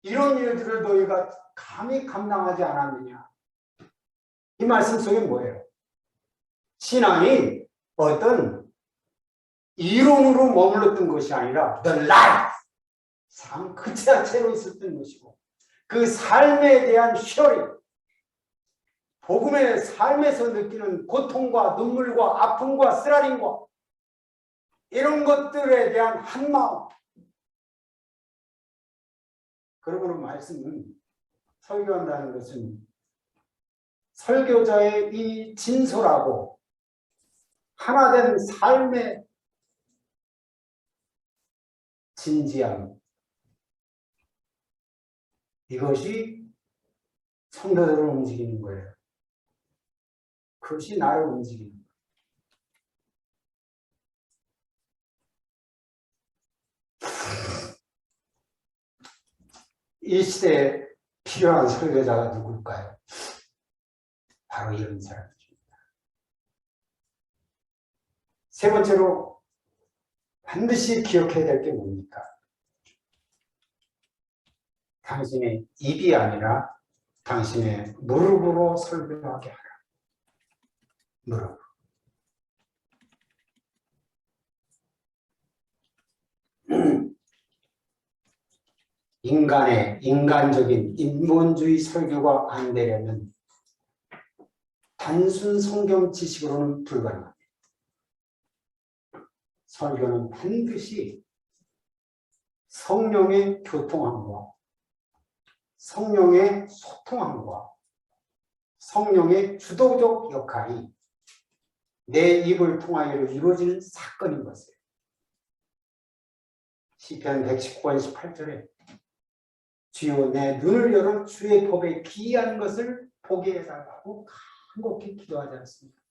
이런 일들을 너희가 감히 감당하지 않았느냐. 이 말씀 속에 뭐예요? 신앙이 어떤 이론으로 머물렀던 것이 아니라 the life, 삶 그 자체로 있었던 것이고 그 삶에 대한 쉐어링, 복음의 삶에서 느끼는 고통과 눈물과 아픔과 쓰라림과 이런 것들에 대한 한마음. 그러므로 말씀은 설교한다는 것은 설교자의 이 진솔하고 하나된 삶의 진지함, 이것이 성도들을 움직이는 거예요. 그것이 나를 움직이는 거예요. 이 시대에 필요한 설교자가 누굴까요? 바로 이런 사람들입니다. 세 번째로 반드시 기억해야 될 게 뭡니까? 당신의 입이 아니라 당신의 무릎으로 설교하게 하라. 무릎. 인간적인 인본주의 설교가 안 되려면 단순 성경 지식으로는 불가능합니다. 설교는 반드시 성령의 교통함과 성령의 소통함과 성령의 주도적 역할이 내 입을 통하여 이루어지는 사건인 것이에요. 시편 119편 18절에 주여 내 눈을 열어 주의 법에 기이한 것을 보게 해달라고 간곡히 기도하지 않습니까?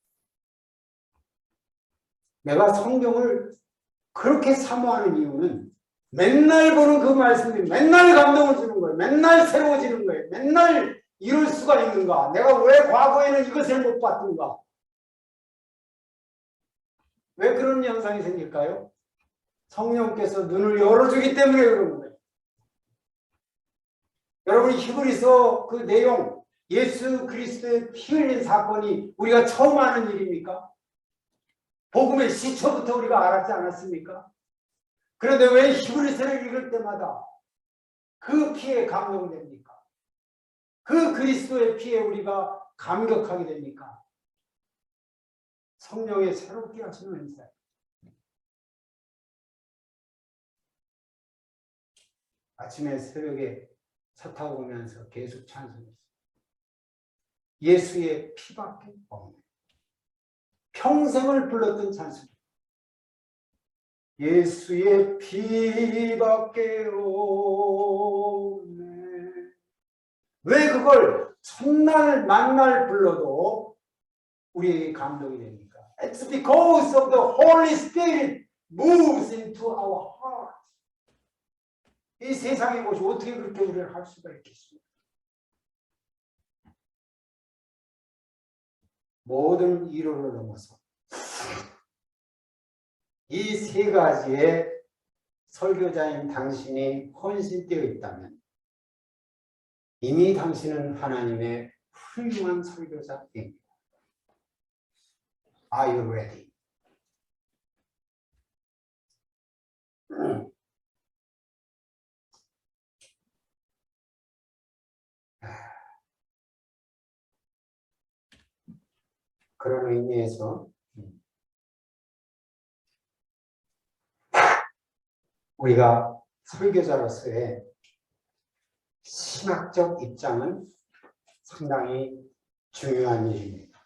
내가 성경을 그렇게 사모하는 이유는 맨날 보는 그 말씀이 맨날 감동을 주는 거예요. 맨날 새로워지는 거예요. 맨날 이럴 수가 있는가? 내가 왜 과거에는 이것을 못 봤던가? 왜 그런 현상이 생길까요? 성령께서 눈을 열어주기 때문에 그런 거예요. 여러분 히브리서 그 내용, 예수 그리스도의 피 흘린 사건이 우리가 처음 하는 일입니까? 복음의 시초부터 우리가 알았지 않았습니까? 그런데 왜 히브리서를 읽을 때마다 그 피에 감동됩니까? 그 그리스도의 피에 우리가 감격하게 됩니까? 성령의 새롭게 하시는 은사. 아침에 새벽에 차 타고 오면서 계속 찬송했어요. 예수의 피밖에 없네. 평생을 불렀던 찬송. 예수의 피밖에 없네. 왜 그걸 첫날 만날 불러도 우리에게 감동이 됩니까? It's because of the Holy Spirit moves into our heart. 이 세상의 것이 어떻게 그렇게 우리를 할 수가 있겠습니까? 모든 이론을 넘어서 이 세 가지의 설교자인 당신이 헌신되어 있다면 이미 당신은 하나님의 훌륭한 설교자입니다. Are you ready? 그런 의미에서 우리가 설교자로서의 신학적 입장은 상당히 중요한 일입니다.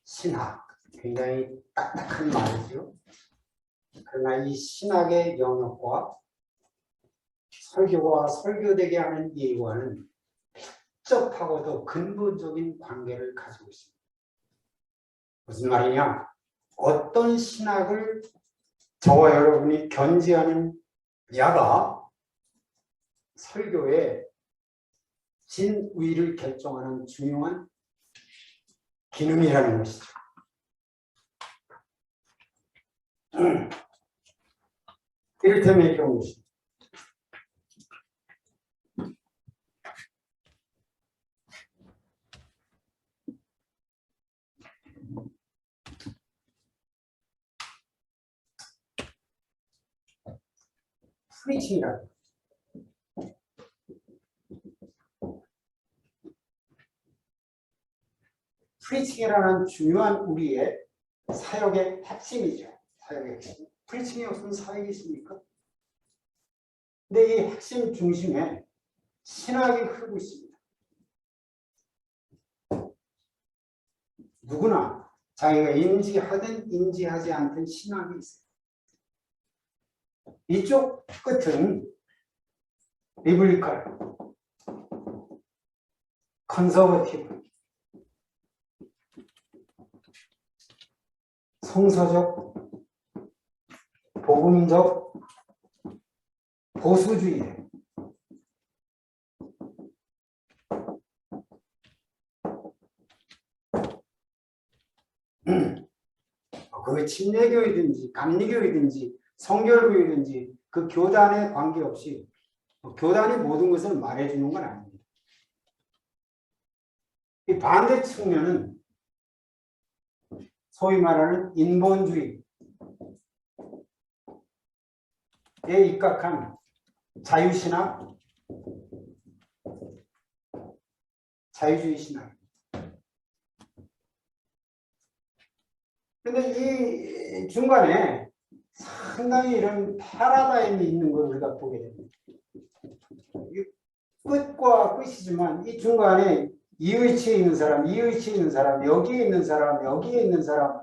신학, 굉장히 딱딱한 말이죠. 그러나 이 신학의 영역과 설교와 설교되게 하는 일과는 복잡하고도 근본적인 관계를 가지고 있습니다. 무슨 말이냐? 어떤 신학을 저와 여러분이 견지하는 야가 설교의 진위를 결정하는 중요한 기능이라는 것이죠. 이를테면 이런 것입니다. 프리칭이라는 프리칭이라는 중요한 우리의 사역의 핵심이죠. 사역의 핵심. 프리칭이 없으면 사역이 있습니까? 근데 이 핵심 중심에 신학이 흐르고 있습니다. 누구나 자기가 인지하든 인지하지 않든 신학이 있어요. 이쪽 끝은 리블리컬, 컨서버티브, 성서적, 복음적, 보수주의예요. 그 침례교이든지 감리교이든지 성결교이든지 그 교단에 관계없이 교단이 모든 것을 말해주는 건 아닙니다. 이 반대 측면은 소위 말하는 인본주의에 입각한 자유신학, 자유주의 신학. 그런데 이 중간에 상당히 이런 패러다임이 있는 걸 우리가 보게 됩니다. 끝과 끝이지만 이 중간에 이 위치에 있는 사람, 이 위치에 있는 사람, 여기에 있는 사람, 여기에 있는 사람,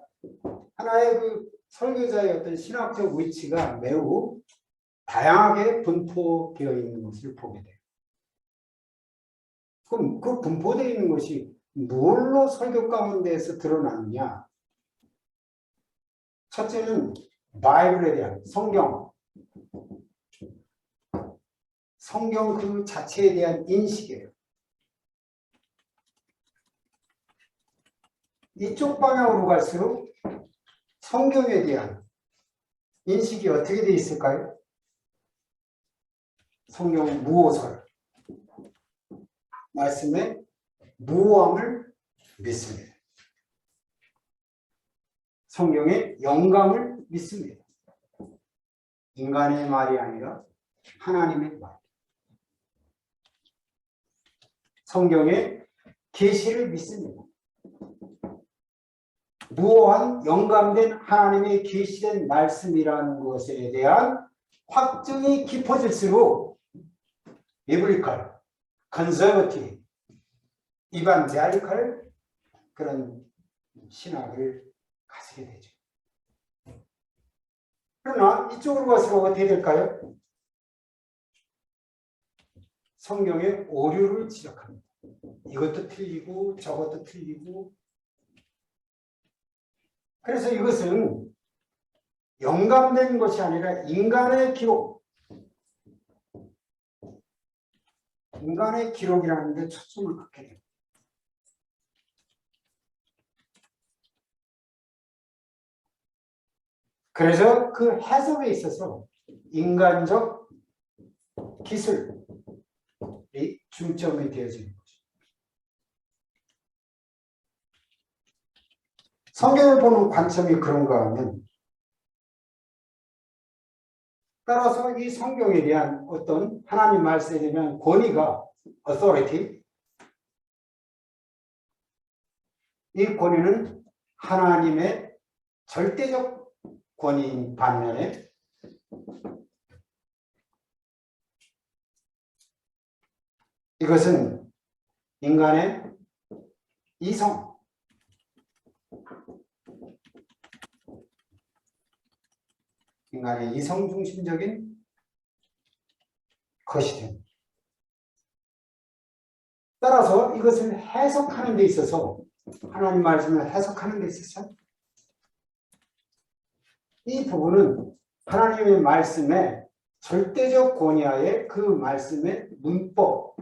하나의 그 설교자의 어떤 신학적 위치가 매우 다양하게 분포되어 있는 것을 보게 돼요. 그럼 그 분포되어 있는 것이 뭘로 설교 가운데에서 드러나느냐? 첫째는 바이블에 대한 성경 그 자체에 대한 인식이에요. 이쪽 방향으로 갈수록 성경에 대한 인식이 어떻게 되어 있을까요? 성경 무호설, 말씀의 무호함을 믿습니다. 성경의 영감을 믿습니다. 인간의 말이 아니라 하나님의 말. 성경의 계시를 믿습니다. 무오한 영감된 하나님의 계시된 말씀이라는 것에 대한 확증이 깊어질수록 비블리컬, 컨서버티브, 이반제리컬 그런 신학을 가지게 되죠. 그러나 이쪽으로 갈수록 어떻게 될까요? 성경의 오류를 지적합니다. 이것도 틀리고 저것도 틀리고. 그래서 이것은 영감된 것이 아니라 인간의 기록, 인간의 기록이라는 데 초점을 갖게 됩니다. 그래서 그 해석에 있어서 인간적 기술이 중점이 되어지는 거죠. 성경을 보는 관점이 그런가 하면 따라서 이 성경에 대한 어떤 하나님 말씀에 대한 권위가 authority, 이 권위는 하나님의 절대적 권위인 반면에 이것은 인간의 이성, 인간의 이성 중심적인 것이 됩니다. 따라서 이것을 해석하는 데 있어서 하나님 말씀을 해석하는 데 있어서 이 부분은 하나님의 말씀의 절대적 권위하에 그 말씀의 문법,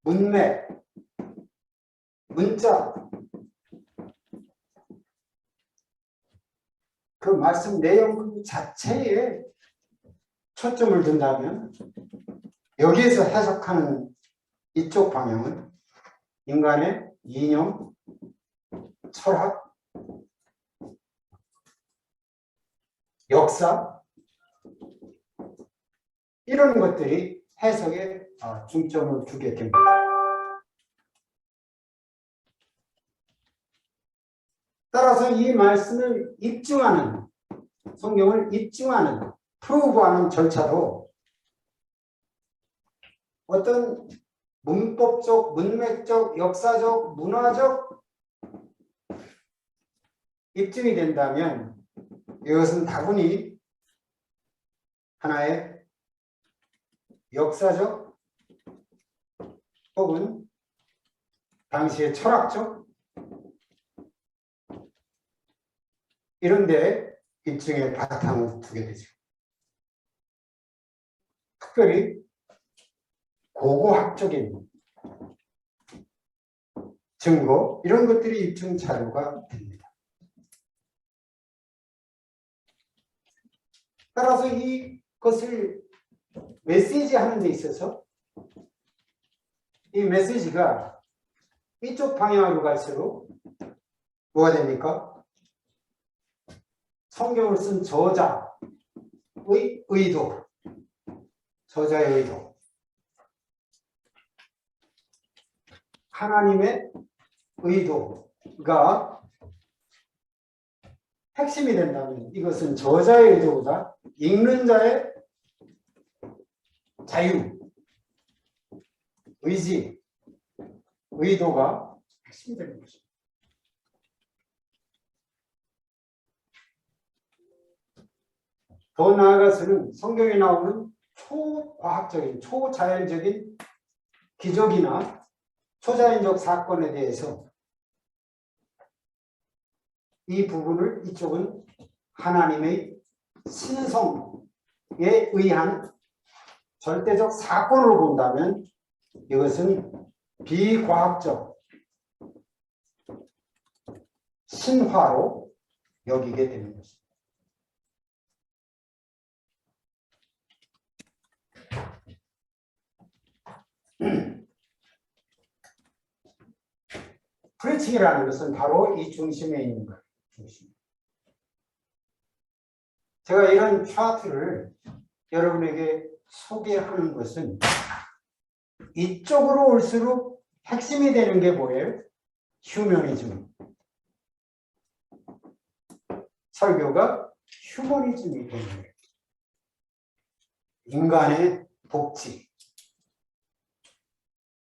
문맥, 문자, 그 말씀 내용 그 자체에 초점을 둔다면 여기에서 해석하는 이쪽 방향은 인간의 이념, 철학, 역사 이런 것들이 해석에 중점을 두게 됩니다. 따라서 이 말씀을 입증하는, 성경을 입증하는, 프루브하는 절차도 어떤 문법적, 문맥적, 역사적, 문화적 입증이 된다면 이것은 다분히 하나의 역사적 혹은 당시의 철학적 이런 데 입증의 바탕을 두게 되죠. 특별히 고고학적인 증거 이런 것들이 입증 자료가 됩니다. 따라서 이것을 메시지하는 데 있어서 이 메시지가 이쪽 방향으로 갈수록 뭐가 됩니까? 성경을 쓴 저자의 의도, 저자의 의도, 하나님의 의도가 핵심이 된다면 이것은 저자의 의도보다 읽는 자의 자유, 의지, 의도가 핵심이 되는 것입니다. 더 나아가서는 성경에 나오는 초과학적인, 초자연적인 기적이나 초자연적 사건에 대해서 이 부분을 이쪽은 하나님의 신성에 의한 절대적 사건으로 본다면 이것은 비과학적 신화로 여기게 되는 것입니다. 프리칭이라는 것은 바로 이 중심에 있는 거예요. 중심. 제가 이런 차트를 여러분에게 소개하는 것은 이쪽으로 올수록 핵심이 되는 게 뭐예요? 휴머니즘. 설교가 휴머니즘이 되는 거예요. 인간의 복지,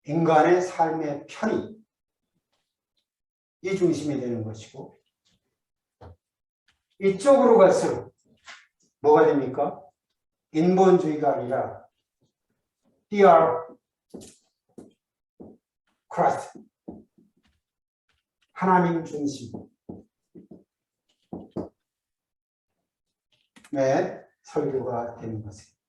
인간의 삶의 편의, 이 중심이 되는 것이고, 이쪽으로 갈수록 뭐가 됩니까? 인본주의가 아니라 DR Christ, 하나님 중심의 설교가 되는 것이에요.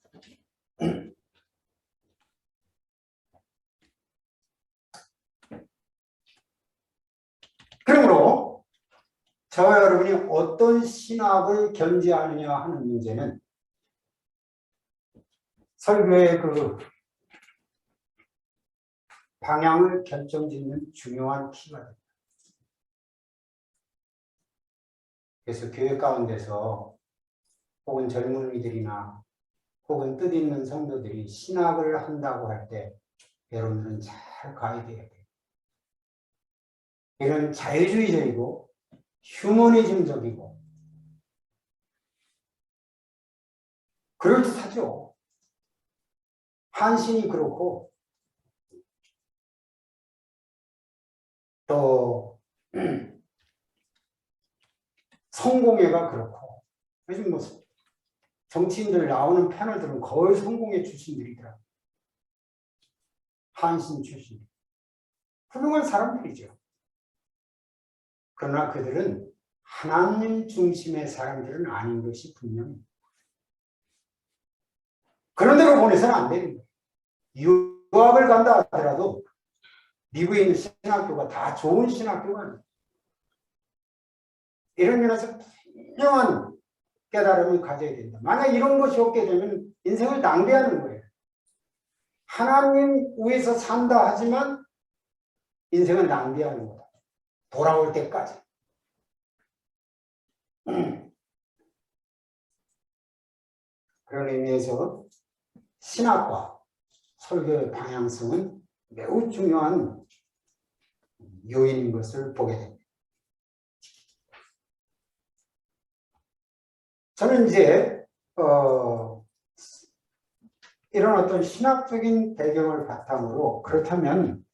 그러므로 저와 여러분이 어떤 신학을 견지하느냐 하는 문제는 설교의 그 방향을 결정짓는 중요한 키가 됩니다. 그래서 교회 가운데서 혹은 젊은이들이나 혹은 뜻있는 성도들이 신학을 한다고 할 때 여러분들은 잘 가이드해야 돼요. 이런 자유주의적이고 휴머니즘적이고 그럴듯하죠. 한신이 그렇고 또 성공회가 그렇고 요즘 뭐 정치인들 나오는 패널들은 거의 성공회 출신들이더라고요. 한신 출신. 훌륭한 사람들이죠. 그러나 그들은 하나님 중심의 사람들은 아닌 것이 분명해요. 그런 데로 보내서는 안 되는 거예요. 유학을 간다 하더라도 미국에 있는 신학교가 다 좋은 신학교가 아니에요. 이런 면에서 분명한 깨달음을 가져야 된다. 만약 이런 것이 없게 되면 인생을 낭비하는 거예요. 하나님 위에서 산다 하지만 인생을 낭비하는 거다. 돌아올 때까지. 그런 의미에서 신학과 설교의 방향성은 매우 중요한 요인인 것을 보게 됩니다. 저는 이제 이런 어떤 신학적인 배경을 바탕으로 그렇다면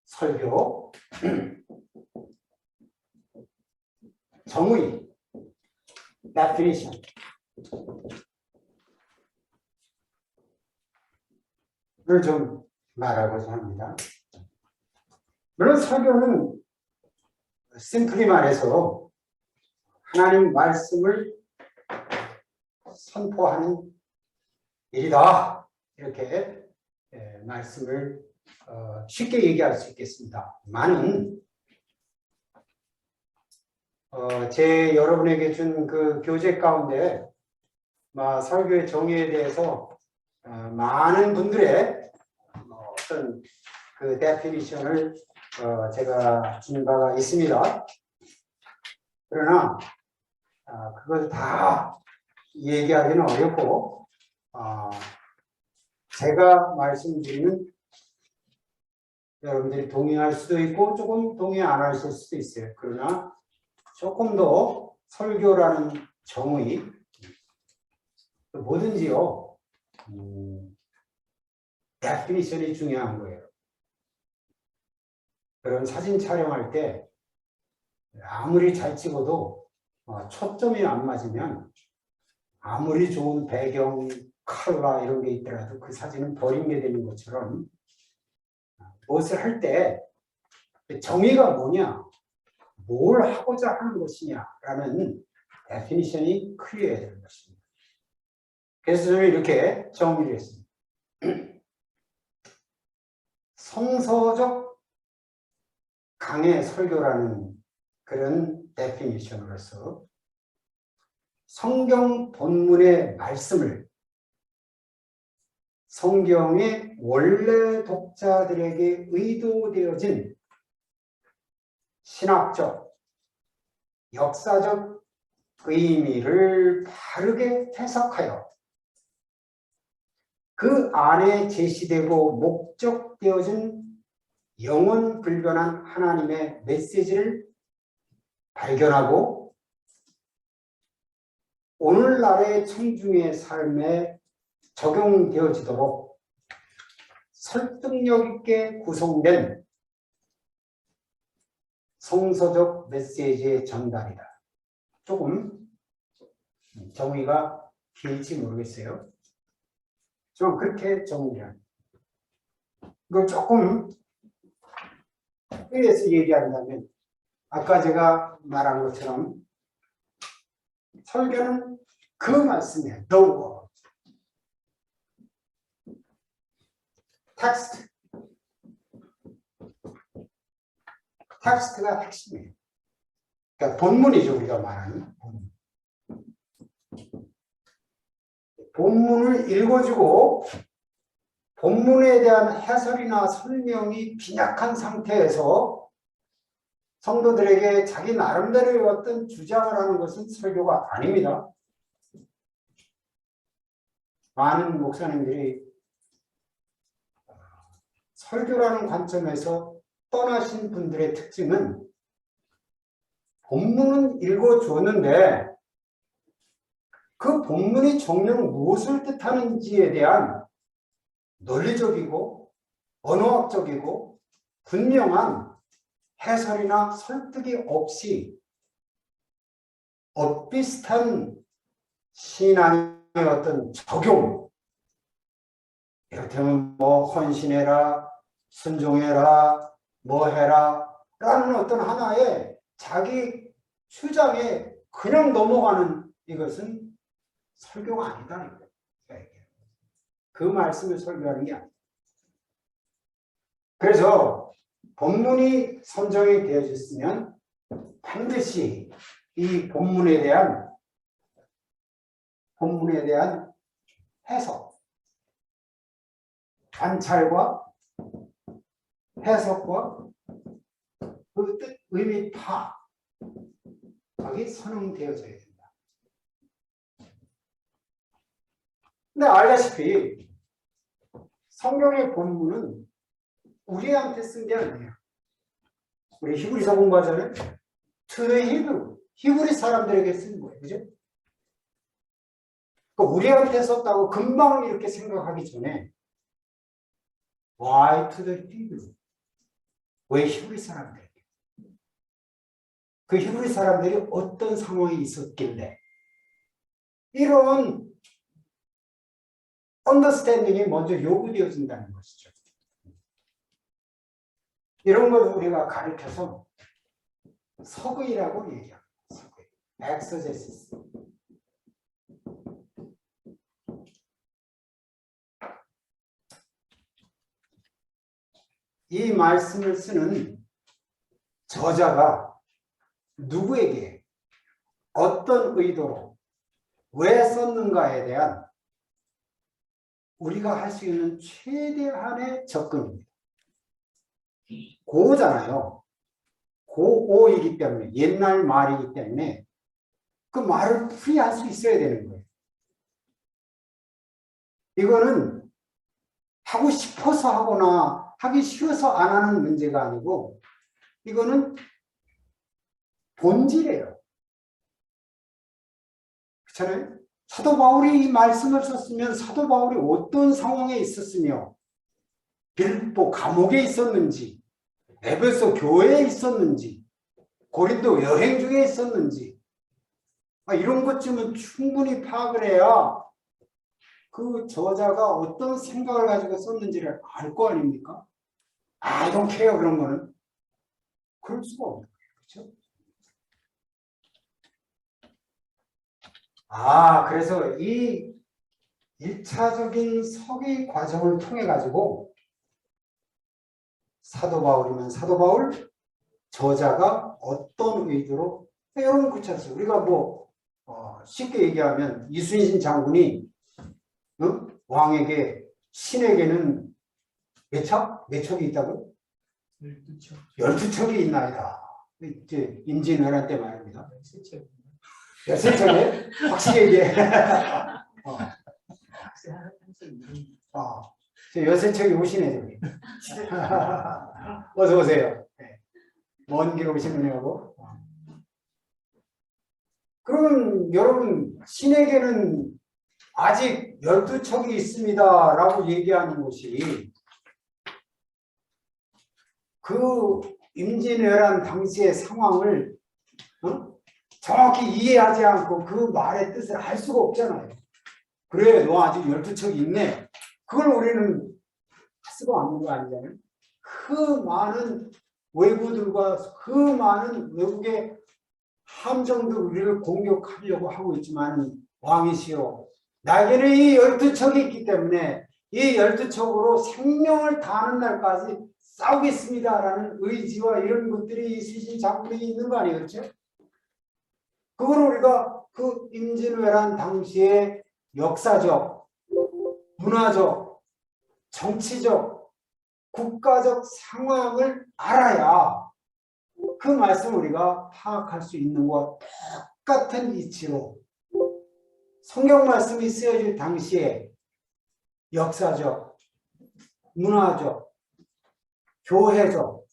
설교, 정의, definition 를 좀 말하고자 합니다. 물론 설교는 심플리 말해서 하나님 말씀을 선포하는 일이다. 이렇게 말씀을 쉽게 얘기할 수 있겠습니다. 많은 제 여러분에게 준 그 교재 가운데 설교의 정의에 대해서 많은 분들의 어떤 그 데피니션을 제가 준 바가 있습니다. 그러나 그걸 다 얘기하기는 어렵고 제가 말씀드리는 여러분들이 동의할 수도 있고 조금 동의 안 하실 수도 있어요. 그러나 조금 더 설교라는 정의 뭐든지요 데피니션이 중요한 거예요. 그런 사진 촬영할 때 아무리 잘 찍어도 초점이 안 맞으면 아무리 좋은 배경, 컬러 이런 게 있더라도 그 사진은 버림게 되는 것처럼 무엇을 할 때 정의가 뭐냐, 뭘 하고자 하는 것이냐라는 데피니션이 클리어해야 되는 것입니다. 그래서 저는 이렇게 정리를 했습니다. 성서적 강해 설교라는 그런 데피니션으로서 성경 본문의 말씀을 성경의 원래 독자들에게 의도되어진 신학적, 역사적 의미를 바르게 해석하여 그 안에 제시되고 목적되어진 영원 불변한 하나님의 메시지를 발견하고 오늘날의 청중의 삶에 적용되어지도록 설득력 있게 구성된 성서적 메시지의 전달이다. 조금 정의가 길지 모르겠어요. 좀 그렇게 정리합니다. 이걸 조금 의해서 얘기한다면 아까 제가 말한 것처럼 설교는 그 말씀이에요. The word. 텍스트. 텍스트가 핵심이에요. 그러니까 본문이죠. 우리가 말하는 본문. 본문을 읽어주고 본문에 대한 해설이나 설명이 빈약한 상태에서 성도들에게 자기 나름대로의 어떤 주장을 하는 것은 설교가 아닙니다. 많은 목사님들이 설교라는 관점에서 떠나신 분들의 특징은 본문은 읽어줬는데 그 본문이 정녕 무엇을 뜻하는지에 대한 논리적이고 언어학적이고 분명한 해설이나 설득이 없이 엇비슷한 신앙의 어떤 적용, 이를테면 뭐 헌신해라, 순종해라, 뭐 해라 라는 어떤 하나의 자기 주장에 그냥 넘어가는 이것은 설교가 아니다. 그 말씀을 설교하는 게 아니다. 그래서 본문이 선정이 되어졌으면 반드시 이 본문에 대한 해석, 관찰과 해석과 그 뜻, 의미 파악이 선언되어져야 된다. 근데 알다시피 성경의 본문은 우리한테 쓴 게 아니에요. 우리 히브리서 공부하잖아요. To the Hebrew. 히브리 사람들에게 쓴 거예요. 그죠? 우리한테 썼다고 금방 이렇게 생각하기 전에 Why to the Hebrew? 왜 히브리 사람들에게? 그 히브리 사람들이 어떤 상황이 있었길래 이런 언더스탠딩이 먼저 요구되어진다는 것이죠. 이런 걸 우리가 가르쳐서 서구이라고 얘기합니다. 서구이. 엑서제시스. 이 말씀을 쓰는 저자가 누구에게 어떤 의도로 왜 썼는가에 대한 우리가 할 수 있는 최대한의 접근입니다. 고잖아요. 고오이기 때문에 옛날 말이기 때문에 그 말을 풀이할 수 있어야 되는 거예요. 이거는 하고 싶어서 하거나 하기 싫어서 안 하는 문제가 아니고 이거는 본질이에요. 그렇잖아요? 사도 바울이 이 말씀을 썼으면 사도 바울이 어떤 상황에 있었으며 빌립보 감옥에 있었는지 에베소 교회에 있었는지 고린도 여행 중에 있었는지 이런 것쯤은 충분히 파악을 해야 그 저자가 어떤 생각을 가지고 썼는지를 알 거 아닙니까? I don't care 그런 거는 그럴 수가 없는 거예요. 그렇죠? 그래서 이 1차적인 서기 과정을 통해 가지고 사도 바울이면 사도 바울, 저자가 어떤 의도로 여러분 그렇잖아요. 우리가 뭐 쉽게 얘기하면 이순신 장군이 왕에게 신에게는 몇 척? 몇 척이 있다고? 12척. 12척이 있나이다. 이제 임진왜란 때 말입니다. 3척. 13척에 확실히 얘기해. 저 6척이 오시네 저기. 어서 오세요. 네. 먼 길 오시느냐고. 그러면 여러분 신에게는 아직 12척이 있습니다라고 얘기하는 것이 그 임진왜란 당시의 상황을 정확히 이해하지 않고 그 말의 뜻을 알 수가 없잖아요. 그래, 너 아직 12척이 있네. 그걸 우리는 할 수가 없는 거 아니잖아요. 그 많은 외구들과 그 많은 외국의 함정들 우리를 공격하려고 하고 있지만 왕이시여, 나에게는 이 12척이 있기 때문에 이 12척으로 생명을 다하는 날까지 싸우겠습니다라는 의지와 이런 것들이 이순신 장군에 있는 거 아니에요, 그렇죠? 그걸 우리가 그 임진왜란 당시의 역사적, 문화적, 정치적, 국가적 상황을 알아야 그 말씀을 우리가 파악할 수 있는 것과 똑같은 이치로 성경 말씀이 쓰여질 당시에 역사적, 문화적, 교회적,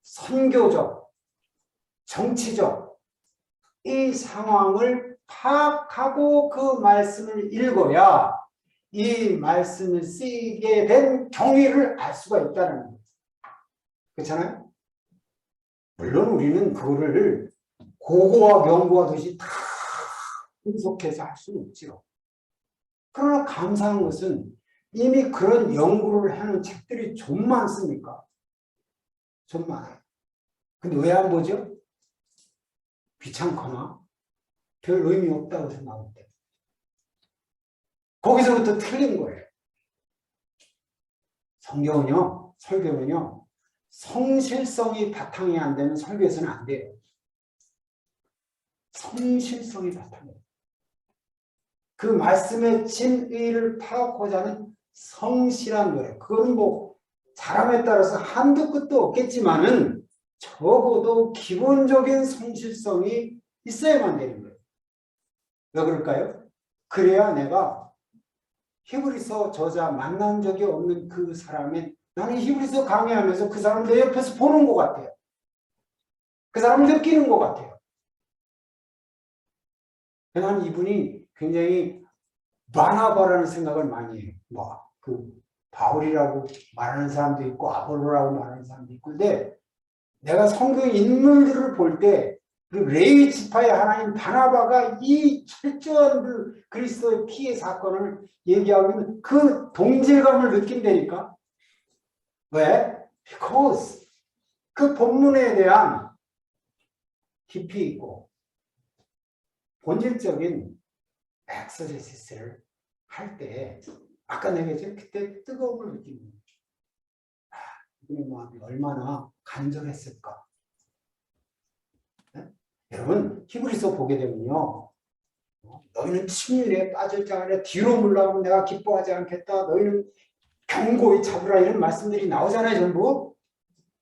선교적, 정치적 이 상황을 파악하고 그 말씀을 읽어야 이 말씀을 쓰이게 된 경위를 알 수가 있다는 거예요. 그렇잖아요? 물론 우리는 그거를 고고와 명고하듯이 다 분석해서 할 수는 없죠. 그러나 감사한 것은 이미 그런 연구를 하는 책들이 좀 많습니까? 좀 많아요. 근데 왜 안 보죠? 귀찮거나 별 의미 없다고 생각할 때. 거기서부터 틀린 거예요. 성경은요, 설교는요, 성실성이 바탕이 안 되면 설교에서는 안 돼요. 성실성이 바탕이에요. 그 말씀의 진의를 파악하고자 하는 성실한 노력. 그건 뭐 사람에 따라서 한도 끝도 없겠지만은 적어도 기본적인 성실성이 있어야만 되는 거예요. 왜 그럴까요? 그래야 내가 히브리서 저자 만난 적이 없는 그 사람의 나는 히브리서 강의하면서 그 사람 내 옆에서 보는 것 같아요. 그 사람을 느끼는 것 같아요. 나는 이분이 굉장히 바나바라는 생각을 많이 해요. 그 바울이라고 말하는 사람도 있고 아볼로라고 말하는 사람도 있고, 근데 내가 성경 인물들을 볼 때 그 레위 지파의 하나님 바나바가 이 철저한 그 그리스도의 피해 사건을 얘기하고 있는 그 동질감을 느낀다니까. 왜? Because 그 본문에 대한 깊이 있고 본질적인 엑서제시스를 할 때 아까 내가 이제 그때 뜨거움을 느끼는 이분의 마음이 얼마나 간절했을까. 네? 여러분 히브리서 보게 되면요, 너희는 침륜에 빠질 자 아니라 뒤로 물러가면 내가 기뻐하지 않겠다. 너희는 견고히 잡으라 이런 말씀들이 나오잖아요, 전부.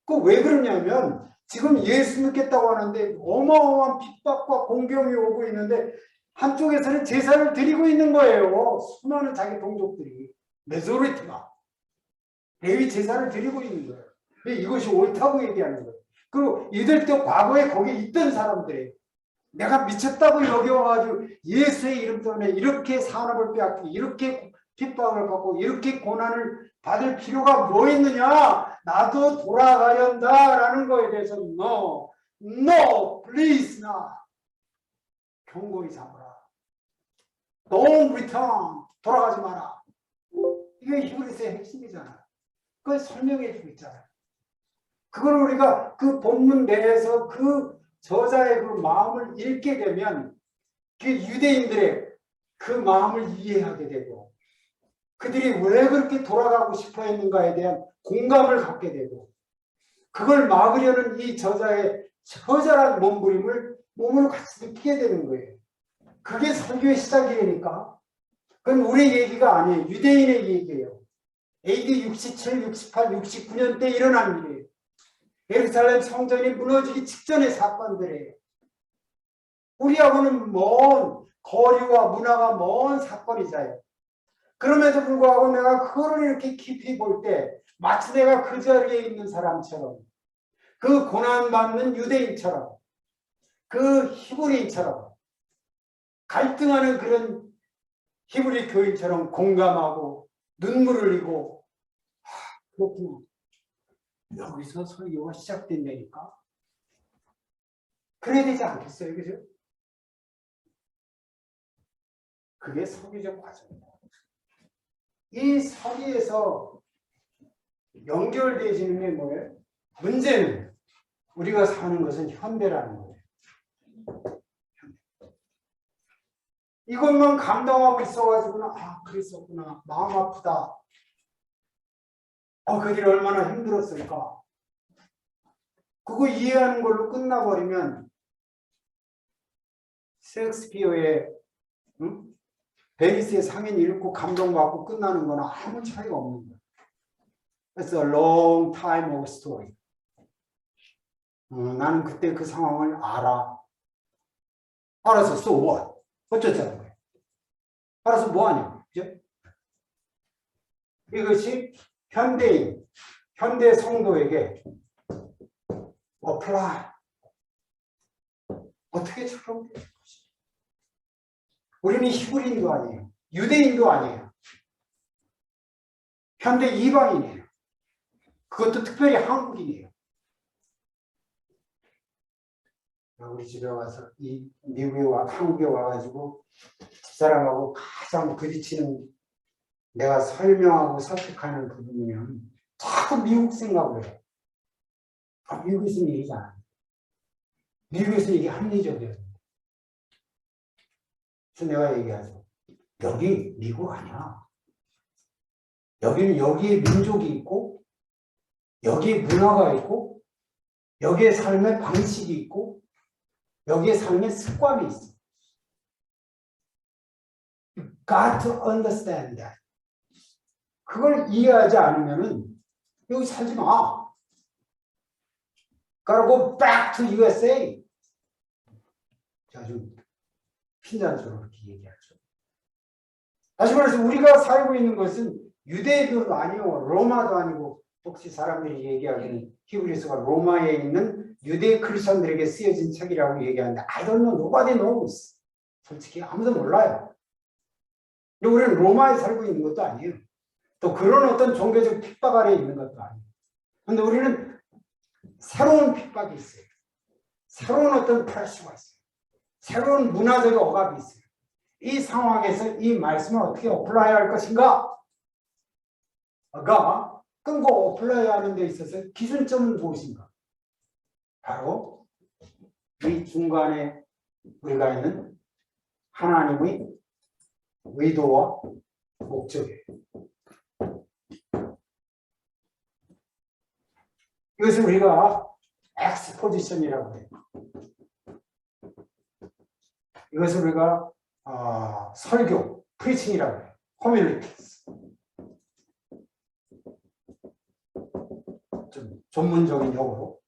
그 왜 그러냐면 지금 예수 믿겠다고 하는데 어마어마한 핍박과 공경이 오고 있는데 한쪽에서는 제사를 드리고 있는 거예요. 수많은 자기 동족들이 메조리티가 레위 제사를 드리고 있는 거예요. 이것이 옳다고 얘기하는 거예요. 그리고 이들도 과거에 거기 있던 사람들이 내가 미쳤다고 여겨가지고 예수의 이름 때문에 이렇게 산업을 빼앗기고 이렇게 핍박을 받고 이렇게 고난을 받을 필요가 뭐 있느냐? 나도 돌아가련다라는 거에 대해서 no, please not. 경고히 잡으라. Don't return. 돌아가지 마라. 이게 히브리서의 핵심이잖아요. 그걸 설명해 주고 있잖아요. 그걸 우리가 그 본문 내에서 그 저자의 그 마음을 읽게 되면 그 유대인들의 그 마음을 이해하게 되고 그들이 왜 그렇게 돌아가고 싶어 했는가에 대한 공감을 갖게 되고 그걸 막으려는 이 저자의 처절한 몸을 같이 느끼게 되는 거예요. 그게 설교의 시작이니까. 그건 우리 얘기가 아니에요. 유대인의 얘기예요. AD 67, 68, 69년 때 일어난 일이에요. 예루살렘 성전이 무너지기 직전의 사건들이에요. 우리하고는 먼 거리와 문화가 먼 사건이잖아요. 그럼에도 불구하고 내가 그거를 이렇게 깊이 볼 때 마치 내가 그 자리에 있는 사람처럼 그 고난받는 유대인처럼 그 히브리인처럼 갈등하는 그런 히브리 교인처럼 공감하고 눈물을 흘리고 그렇구나. 여기서 설교가 시작된다니까. 그래야 되지 않겠어요? 그죠? 그게 설교적 과정입니다. 이 설교에서 연결되어지는 게 뭐예요? 문제는 우리가 사는 것은 현대라는 거예요. 이것만 감당하고 있어가지고는 그랬었구나. 마음 아프다. 그들이 얼마나 힘들었을까. 그거 이해하는 걸로 끝나버리면 셰익스피어의 베니스의 상인 읽고 감동받고 끝나는 거는 아무 차이가 없는 거예요. It's a long time of story. 나는 그때 그 상황을 알아. 알아서 so what? 어쩌자는 거예요. 알아서 뭐하냐. 그죠? 이것이 현대인, 현대 성도에게 apply. 어떻게 적용되는 것이? 우리는 히브리인도 아니에요. 유대인도 아니에요. 현대 이방인이에요. 그것도 특별히 한국인이에요. 우리 집에 와서 이 미국에 한국에 와가지고 집사람하고 가장 부딪히는 내가 설명하고 설득하는 부분이면 자꾸 미국 생각을 해요. 미국에서는 이러지 않아요. 미국에서 이게 합리적이에요. 그래서 내가 얘기하죠. 여기 미국 아니야. 여기는 여기에 민족이 있고 여기에 문화가 있고 여기에 삶의 방식이 있고 여기에 삶의 습관이 있어. You got to understand that. 그걸 이해하지 않으면은 여기 살지 마. Gotta go back to USA. 아주 핀잔처럼 그렇게 얘기하죠. 다시 말해서 우리가 살고 있는 것은 유대교도 아니고 로마도 아니고 혹시 사람들이 얘기하기는 히브리서가 로마에 있는 유대 크리스천들에게 쓰여진 책이라고 얘기하는데 I don't know, nobody knows. 솔직히 아무도 몰라요. 우리는 로마에 살고 있는 것도 아니에요. 또 그런 어떤 종교적 핍박 아래에 있는 것도 아니에요. 그런데 우리는 새로운 핍박이 있어요. 새로운 어떤 프레셔가 있어요. 새로운 문화적 억압이 있어요. 이 상황에서 이 말씀을 어떻게 어플라이 할 것인가? 가 끊고 어플라이 하는 데 있어서 기준점은 무엇인가? 바로 이 중간에 우리가 있는 하나님의 의도와 목적이에요. 이것을 우리가 엑스포지션이라고 해요. 이것을 우리가 설교, 프리칭이라고 해요. 호밀리티스. 좀 전문적인 용어로.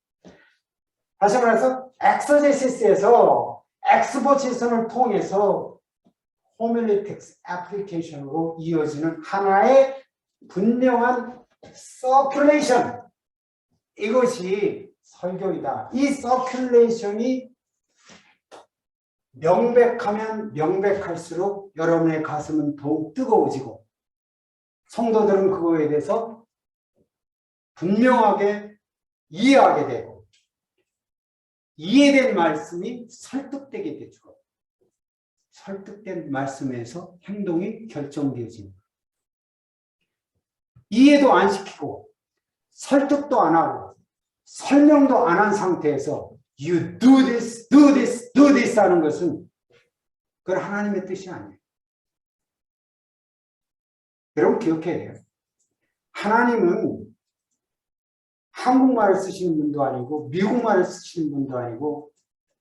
다시 말해서 엑서제시스에서 엑스포지션을 통해서 호밀리틱스 애플리케이션으로 이어지는 하나의 분명한 서큘레이션. 이것이 설교이다. 이 서큘레이션이 명백하면 명백할수록 여러분의 가슴은 더욱 뜨거워지고 성도들은 그거에 대해서 분명하게 이해하게 되고 이해된 말씀이 설득되게 되죠. 설득된 말씀에서 행동이 결정되어집니다. 이해도 안 시키고 설득도 안 하고 설명도 안 한 상태에서 You do this, do this, do this 하는 것은 그건 하나님의 뜻이 아니에요. 여러분 기억해야 돼요. 하나님은 한국말을 쓰시는 분도 아니고 미국말을 쓰시는 분도 아니고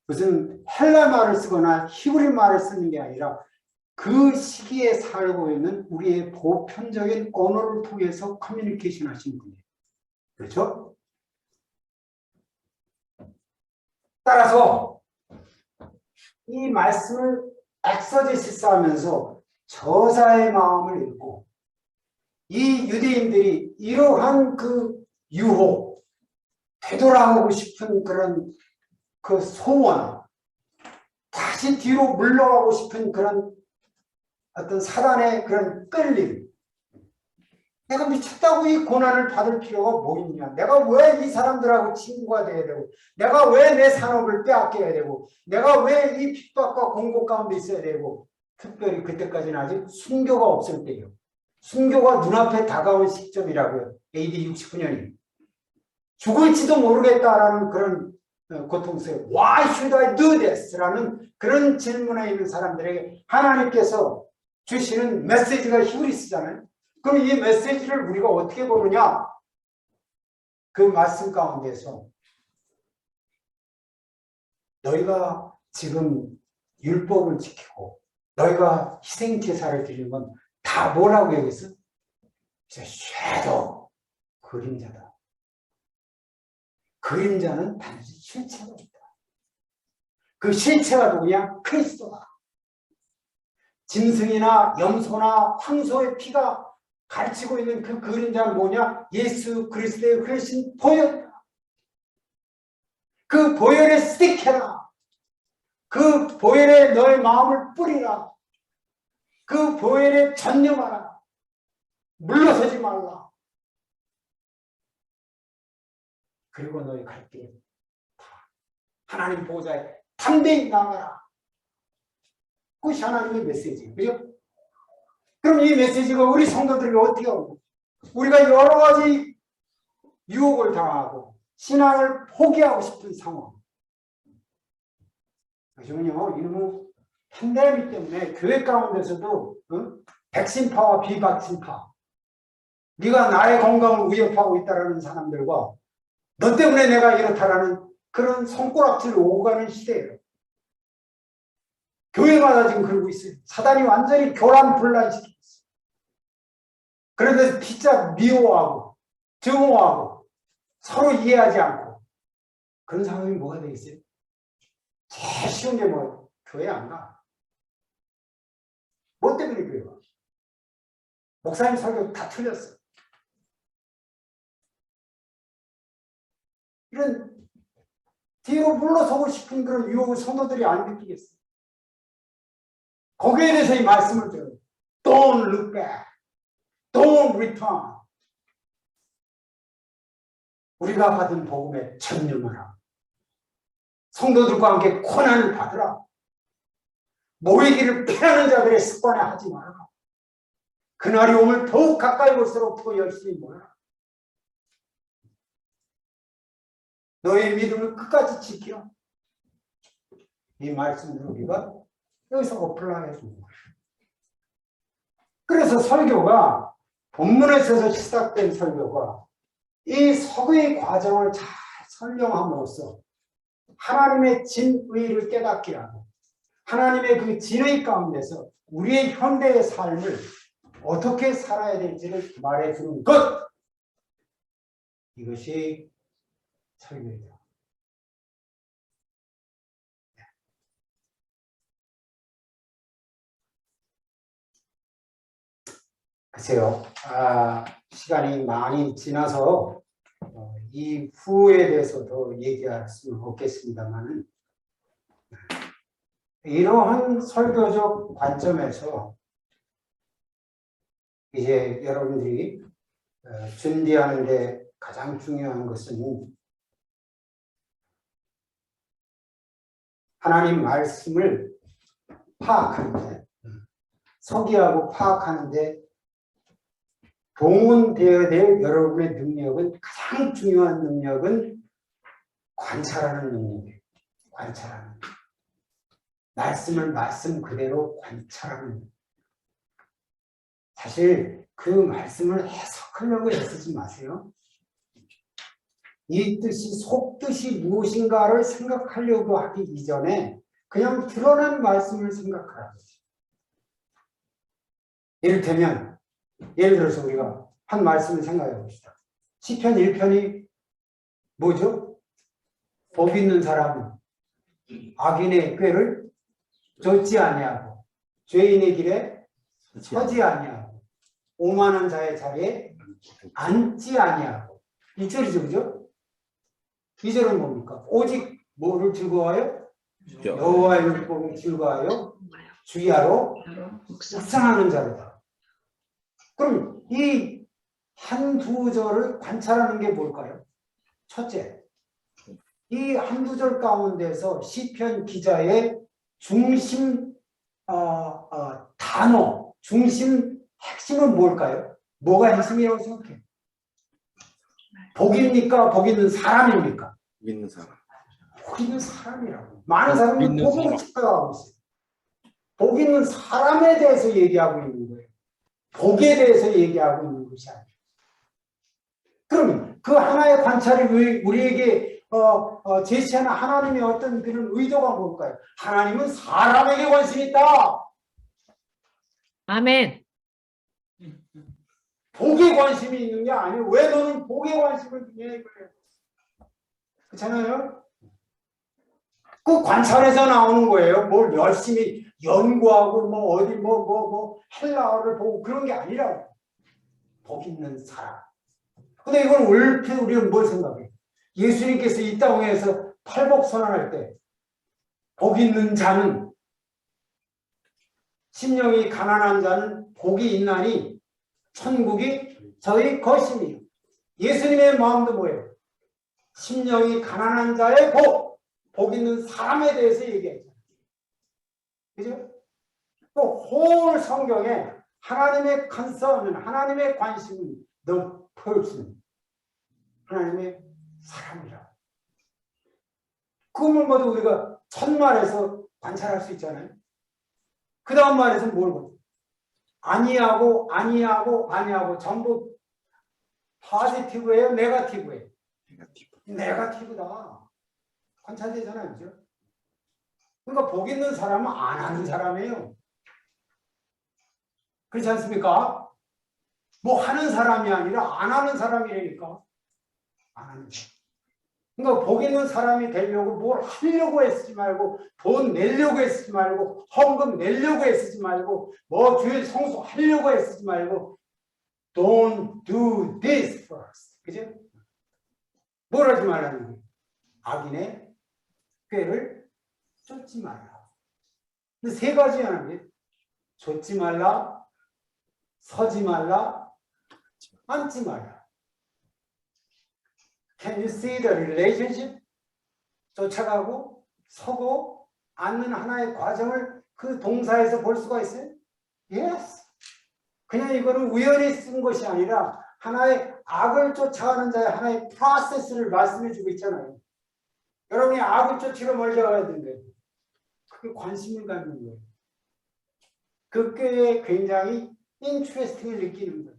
무슨 헬라말을 쓰거나 히브리 말을 쓰는 게 아니라 그 시기에 살고 있는 우리의 보편적인 언어를 통해서 커뮤니케이션 하시는 분이에요. 그렇죠? 따라서 이 말씀을 엑서제시스 하면서 저자의 마음을 읽고 이 유대인들이 이러한 그 유혹, 되돌아가고 싶은 그런 그 소원, 다시 뒤로 물러가고 싶은 그런 어떤 사단의 그런 끌림, 내가 미쳤다고 이 고난을 받을 필요가 뭐 있냐, 내가 왜 이 사람들하고 친구가 돼야 되고, 내가 왜 내 산업을 빼앗겨야 되고, 내가 왜 이 핍박과 공고 가운데 있어야 되고, 특별히 그때까지는 아직 순교가 없을 때요. 순교가 눈앞에 다가온 시점이라고요. AD 69년이. 죽을지도 모르겠다라는 그런 고통스러워. Why should I do this? 라는 그런 질문에 있는 사람들에게 하나님께서 주시는 메시지가 히브리스잖아요. 그럼 이 메시지를 우리가 어떻게 보느냐? 그 말씀 가운데서 너희가 지금 율법을 지키고 너희가 희생제사를 드리는 건 다 뭐라고 얘기했어? 섀도우, 그림자다. 그림자는 단지 실체가 있다. 그 실체가 누구냐? 그리스도다. 짐승이나 염소나 황소의 피가 가르치고 있는 그 그림자는 뭐냐? 예수 그리스도의 훨씬 보혈이다. 그 보혈에 스틱해라. 그 보혈에 너의 마음을 뿌리라. 그 보혈에 전념하라. 물러서지 말라. 그리고 너희 갈 길에 하나님 보호자에 담대히 나가라. 그것이 하나님의 메시지예요. 그죠? 그럼 이 메시지가 우리 성도들이 어떻게 하고, 우리가 여러 가지 유혹을 당하고 신앙을 포기하고 싶은 상황. 그러면요, 이놈의 팬데믹 때문에 교회 가운데서도 백신파와 비백신파, 네가 나의 건강을 위협하고 있다는 사람들과 너 때문에 내가 이렇다라는 그런 손가락질 오고 가는 시대예요. 교회마다 지금 그러고 있어요. 사단이 완전히 교란분란시키고 있어요. 그런데 진짜 미워하고 증오하고 서로 이해하지 않고 그런 상황이 뭐가 되겠어요? 제일 쉬운 게 뭐예요? 교회 안 가. 뭐 때문에 교회 가? 목사님 설교 다 틀렸어. 이런 뒤로 물러서고 싶은 그런 유혹을 성도들이 안 느끼겠어요. 거기에 대해서 이 말씀을 들어요. Don't look back. Don't return. 우리가 받은 복음에 전념하라. 성도들과 함께 고난을 받으라. 모이기를 피하는 자들의 습관에 하지 말아라. 그날이 오면 더욱 가까이 올수록 더 열심히 모여라. 너의 믿음을 끝까지 지키라. 이 말씀을 우리가 여기서 어플라이 해주는 거예요. 그래서 설교가 본문에 있어서 시작된 설교가 이 서구의 과정을 잘 설명함으로써 하나님의 진의를 깨닫게 하고 하나님의 그 진의 가운데서 우리의 현대의 삶을 어떻게 살아야 될지를 말해주는 것, 이것이 설교이다. 글쎄요, 시간이 많이 지나서 이 후에 대해서 더 얘기할 수는 없겠습니다만, 이러한 설교적 관점에서 이제 여러분들이 준비하는데 가장 중요한 것은 하나님 말씀을 파악하는데, 서기하고 파악하는데 동원되어야 될 여러분의 능력은, 가장 중요한 능력은 관찰하는 능력이에요. 관찰하는. 말씀을 말씀 그대로 관찰하는 거예요. 사실 그 말씀을 해석하려고 애쓰지 마세요. 이 뜻이 속뜻이 무엇인가를 생각하려고 하기 이전에 그냥 드러난 말씀을 생각하라고. 이를테면 예를 들어서 우리가 한 말씀을 생각해 봅시다. 시편 1편이 뭐죠? 복 있는 사람은 악인의 꾀를 좇지 아니하고 죄인의 길에 서지 아니하고 오만한 자의 자리에 앉지 아니하고. 이 절이죠, 그죠? 이 절은 뭡니까? 오직 뭐를 즐거워하여? 여호와의 율법을 즐거워하여 주야로 묵상하는 자로다. 그럼 이 한두 절을 관찰하는 게 뭘까요? 첫째, 이 한두 절 가운데서 시편 기자의 중심 단어, 중심 핵심은 뭘까요? 뭐가 핵심이라고 생각해요? 복입니까? 복 있는 사람입니까? 복 있는 사람. 복 있는 사람이라고. 많은 사람은 복으로 착각하고 있어요. 복 있는 사람에 대해서 얘기하고 있는 거예요. 복에 대해서 얘기하고 있는 것이 아니에요. 그럼 그 하나의 관찰이 우리에게 제시하는 하나님의 어떤 그런 의도가 뭘까요? 하나님은 사람에게 관심이 있다. 아멘. 복에 관심이 있는 게 아니에요. 왜 너는 복에 관심을 두냐 이거예요. 그렇잖아요? 그 관찰에서 나오는 거예요. 뭘 열심히 연구하고 뭐 어디 뭐 헬라어를 보고 그런 게 아니라고. 복 있는 사람. 근데 이건 얼핏 우리는 뭘 생각해? 예수님께서 이 땅에서 팔복 선언할 때 복 있는 자는 심령이 가난한 자는 복이 있나니 천국이 저희 것이니. 예수님의 마음도 뭐예요? 심령이 가난한 자의 복 있는 사람에 대해서 얘기하죠. 그죠? 또 홀 성경에 하나님의 컨서는, 하나님의 관심은 the person, 하나님의 사람이라. 그 말마다 우리가 첫 말에서 관찰할 수 있잖아요. 그 다음 말에서 뭘 보죠? 아니하고 전부 포지티브예요? 네거티브예요? 네거티브다. 관찰되잖아요. 그죠? 그러니까 복 있는 사람은 안 하는 사람이에요. 그렇지 않습니까? 뭐 하는 사람이 아니라 안 하는 사람이라니까. 안 하는 사람. 그러니까 복 있는 사람이 되려고 뭘 하려고 애쓰지 말고, 돈 내려고 애쓰지 말고, 헌금 내려고 애쓰지 말고, 뭐 주일 성수하려고 애쓰지 말고, don't do this first. 그죠? 뭘 하지 말라는 거예요? 악인의 꾀를 쫓지 말라. 근데 세 가지 하는 게 쫓지 말라, 서지 말라, 앉지 말라. Can you see the relationship? 쫓아가고 서고 앉는 하나의 과정을 그 동사에서 볼 수가 있어요? Yes. 그냥 이거는 우연히 쓴 것이 아니라 하나의 악을 쫓아가는 자의 하나의 프로세스를 말씀해 주고 있잖아요. 여러분이 악을 쫓으러 멀리 가야 된대요. 그게 관심을 갖는 거예요. 그 꾀에 굉장히 인트레스팅을 느끼는 거예요.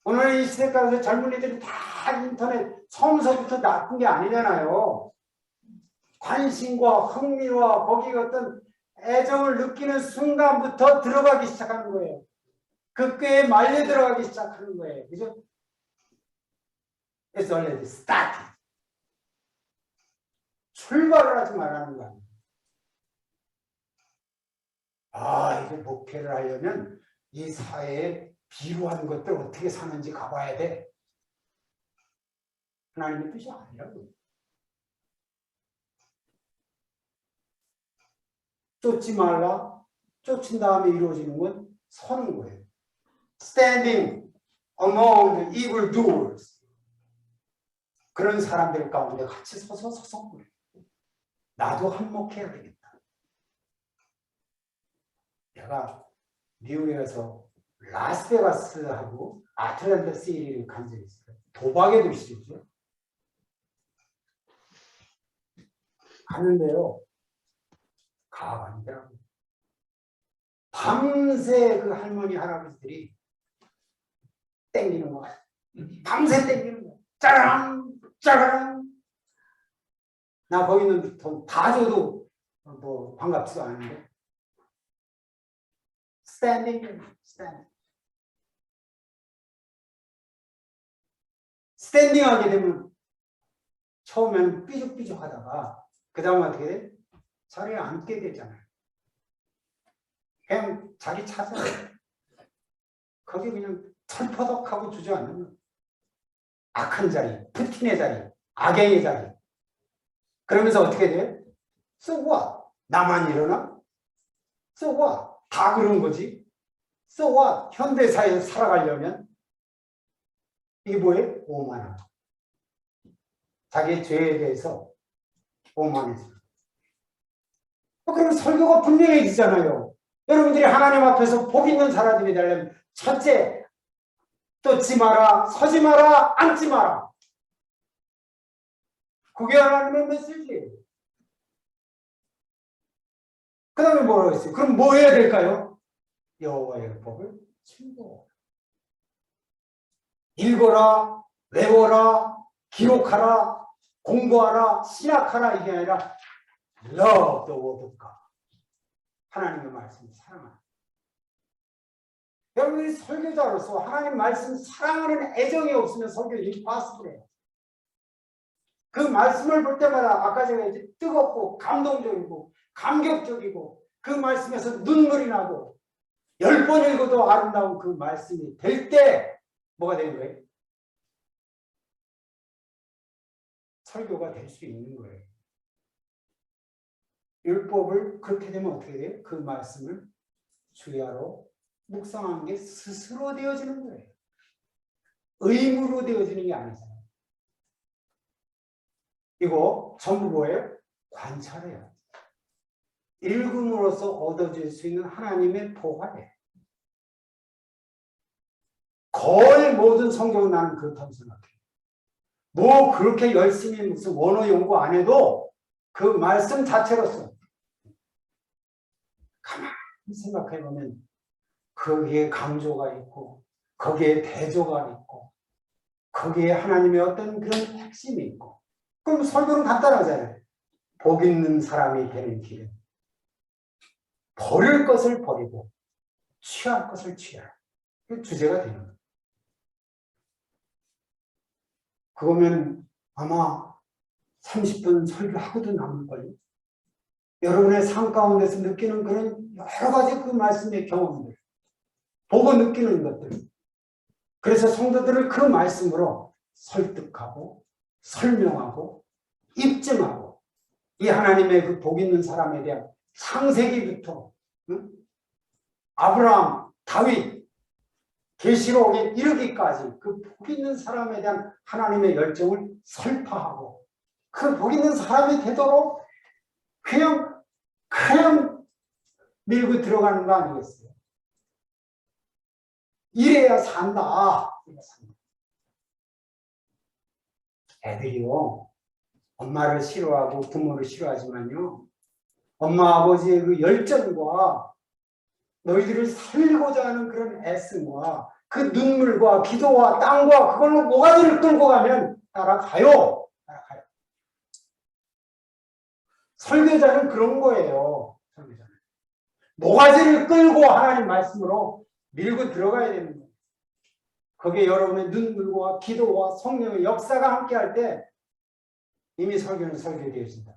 오늘 이 시대 가운데 젊은이들이 다 인터넷 처음서부터 나쁜 게 아니잖아요. 관심과 흥미와 거기 어떤 애정을 느끼는 순간부터 들어가기 시작하는 거예요. 그 꾀에 말려 들어가기 시작하는 거예요. 그죠? It's already started. 출발을 하지 말라는 거예요. 이제 목회를 하려면 이 사회에 비루한 것들 어떻게 사는지 가봐야 돼. 하나님의 뜻이 아니라고. 쫓지 말라. 쫓은 다음에 이루어지는 건 서는 거예요. Standing among the evil doers. 그런 사람들 가운데 같이 서서 서성거려요. 나도 한몫해야 되겠다. 내가 미국에 가서 라스베가스하고 아틀란타 시리를 간 적이 있어요. 도박의 도시죠. 갔는데요. 가관이더라고. 밤새 그 할머니 할아버지들이 땡기는 거야. 밤새 땡기는 거야. 짜랑 짜랑. 나 거기 있는 돈 다 줘도 뭐 반갑지도 않은데. 스탠딩. 스탠딩하게 되면 처음에는 삐죽삐죽 하다가 그 다음에 어떻게 돼? 자리에 앉게 되잖아요. 그냥 자리 찾아요. 거기 그냥 털퍼덕하고 주저앉는 거예요. 악한 자리, 푸틴의 자리, 악행의 자리. 그러면서 어떻게 돼? So what? 나만 일어나? So what? 다 그런 거지. So what? 현대사회에 살아가려면 이게 뭐예요? 오만함. 자기의 죄에 대해서 오만해져. 그럼 설교가 분명해지잖아요. 여러분들이 하나님 앞에서 복 있는 사람들이 되려면 첫째, 떴지 마라, 서지 마라, 앉지 마라. 그게 하나님의 메시지예요. 그 다음에 뭐라고 했어요? 그럼 뭐 해야 될까요? 여호와의 율법을 친구. 읽어라, 외워라, 기록하라, 공부하라, 신학하라 이게 아니라 love the word of God. 하나님의 말씀을 사랑하라. 여러분이 설교자로서 하나님 말씀 사랑하는 애정이 없으면 설교 임파서블해요. 그 말씀을 볼 때마다 아까 제가 이제 뜨겁고 감동적이고 감격적이고 그 말씀에서 눈물이 나고 10번 읽어도 아름다운 그 말씀이 될 때 뭐가 되는 거예요? 설교가 될 수 있는 거예요. 율법을 그렇게 되면 어떻게 돼요? 그 말씀을 주야로 묵상하는 게 스스로 되어지는 거예요. 의무로 되어지는 게 아니잖아요. 이거 전부 뭐예요? 관찰해요. 읽음으로써 얻어질 수 있는 하나님의 보화예요. 거의 모든 성경은 나는 그렇다고 생각해요. 뭐 그렇게 열심히 무슨 원어 연구 안 해도 그 말씀 자체로서 가만히 생각해보면 거기에 강조가 있고 거기에 대조가 있고 거기에 하나님의 어떤 그런 핵심이 있고 그럼 설교는 간단하잖아요. 복 있는 사람이 되는 길은 버릴 것을 버리고 취할 것을 취하라. 그 주제가 되는 거예요. 그거면 아마 30분 설교하고도 남을걸요. 여러분의 삶 가운데서 느끼는 그런 여러 가지 그 말씀의 경험들, 보고 느끼는 것들. 그래서 성도들을 그 말씀으로 설득하고 설명하고 입증하고 이 하나님의 그 복 있는 사람에 대한 창세기부터 아브라함, 다윗, 계시록에 이르기까지 그 복 있는 사람에 대한 하나님의 열정을 설파하고 그 복 있는 사람이 되도록 그냥 밀고 들어가는 거 아니겠어요? 이래야 산다. 애들이요. 엄마를 싫어하고 부모를 싫어하지만요. 엄마 아버지의 그 열정과 너희들을 살리고자 하는 그런 애씀과 그 눈물과 기도와 땀과 그걸로 모가지를 끌고 가면 따라가요. 따라가요. 설교자는 그런 거예요. 설교자는. 모가지를 끌고 하나님 말씀으로 밀고 들어가야 되는 거예요. 거기에 여러분의 눈물과 기도와 성령의 역사가 함께 할 때 이미 설교는 설교되어진다.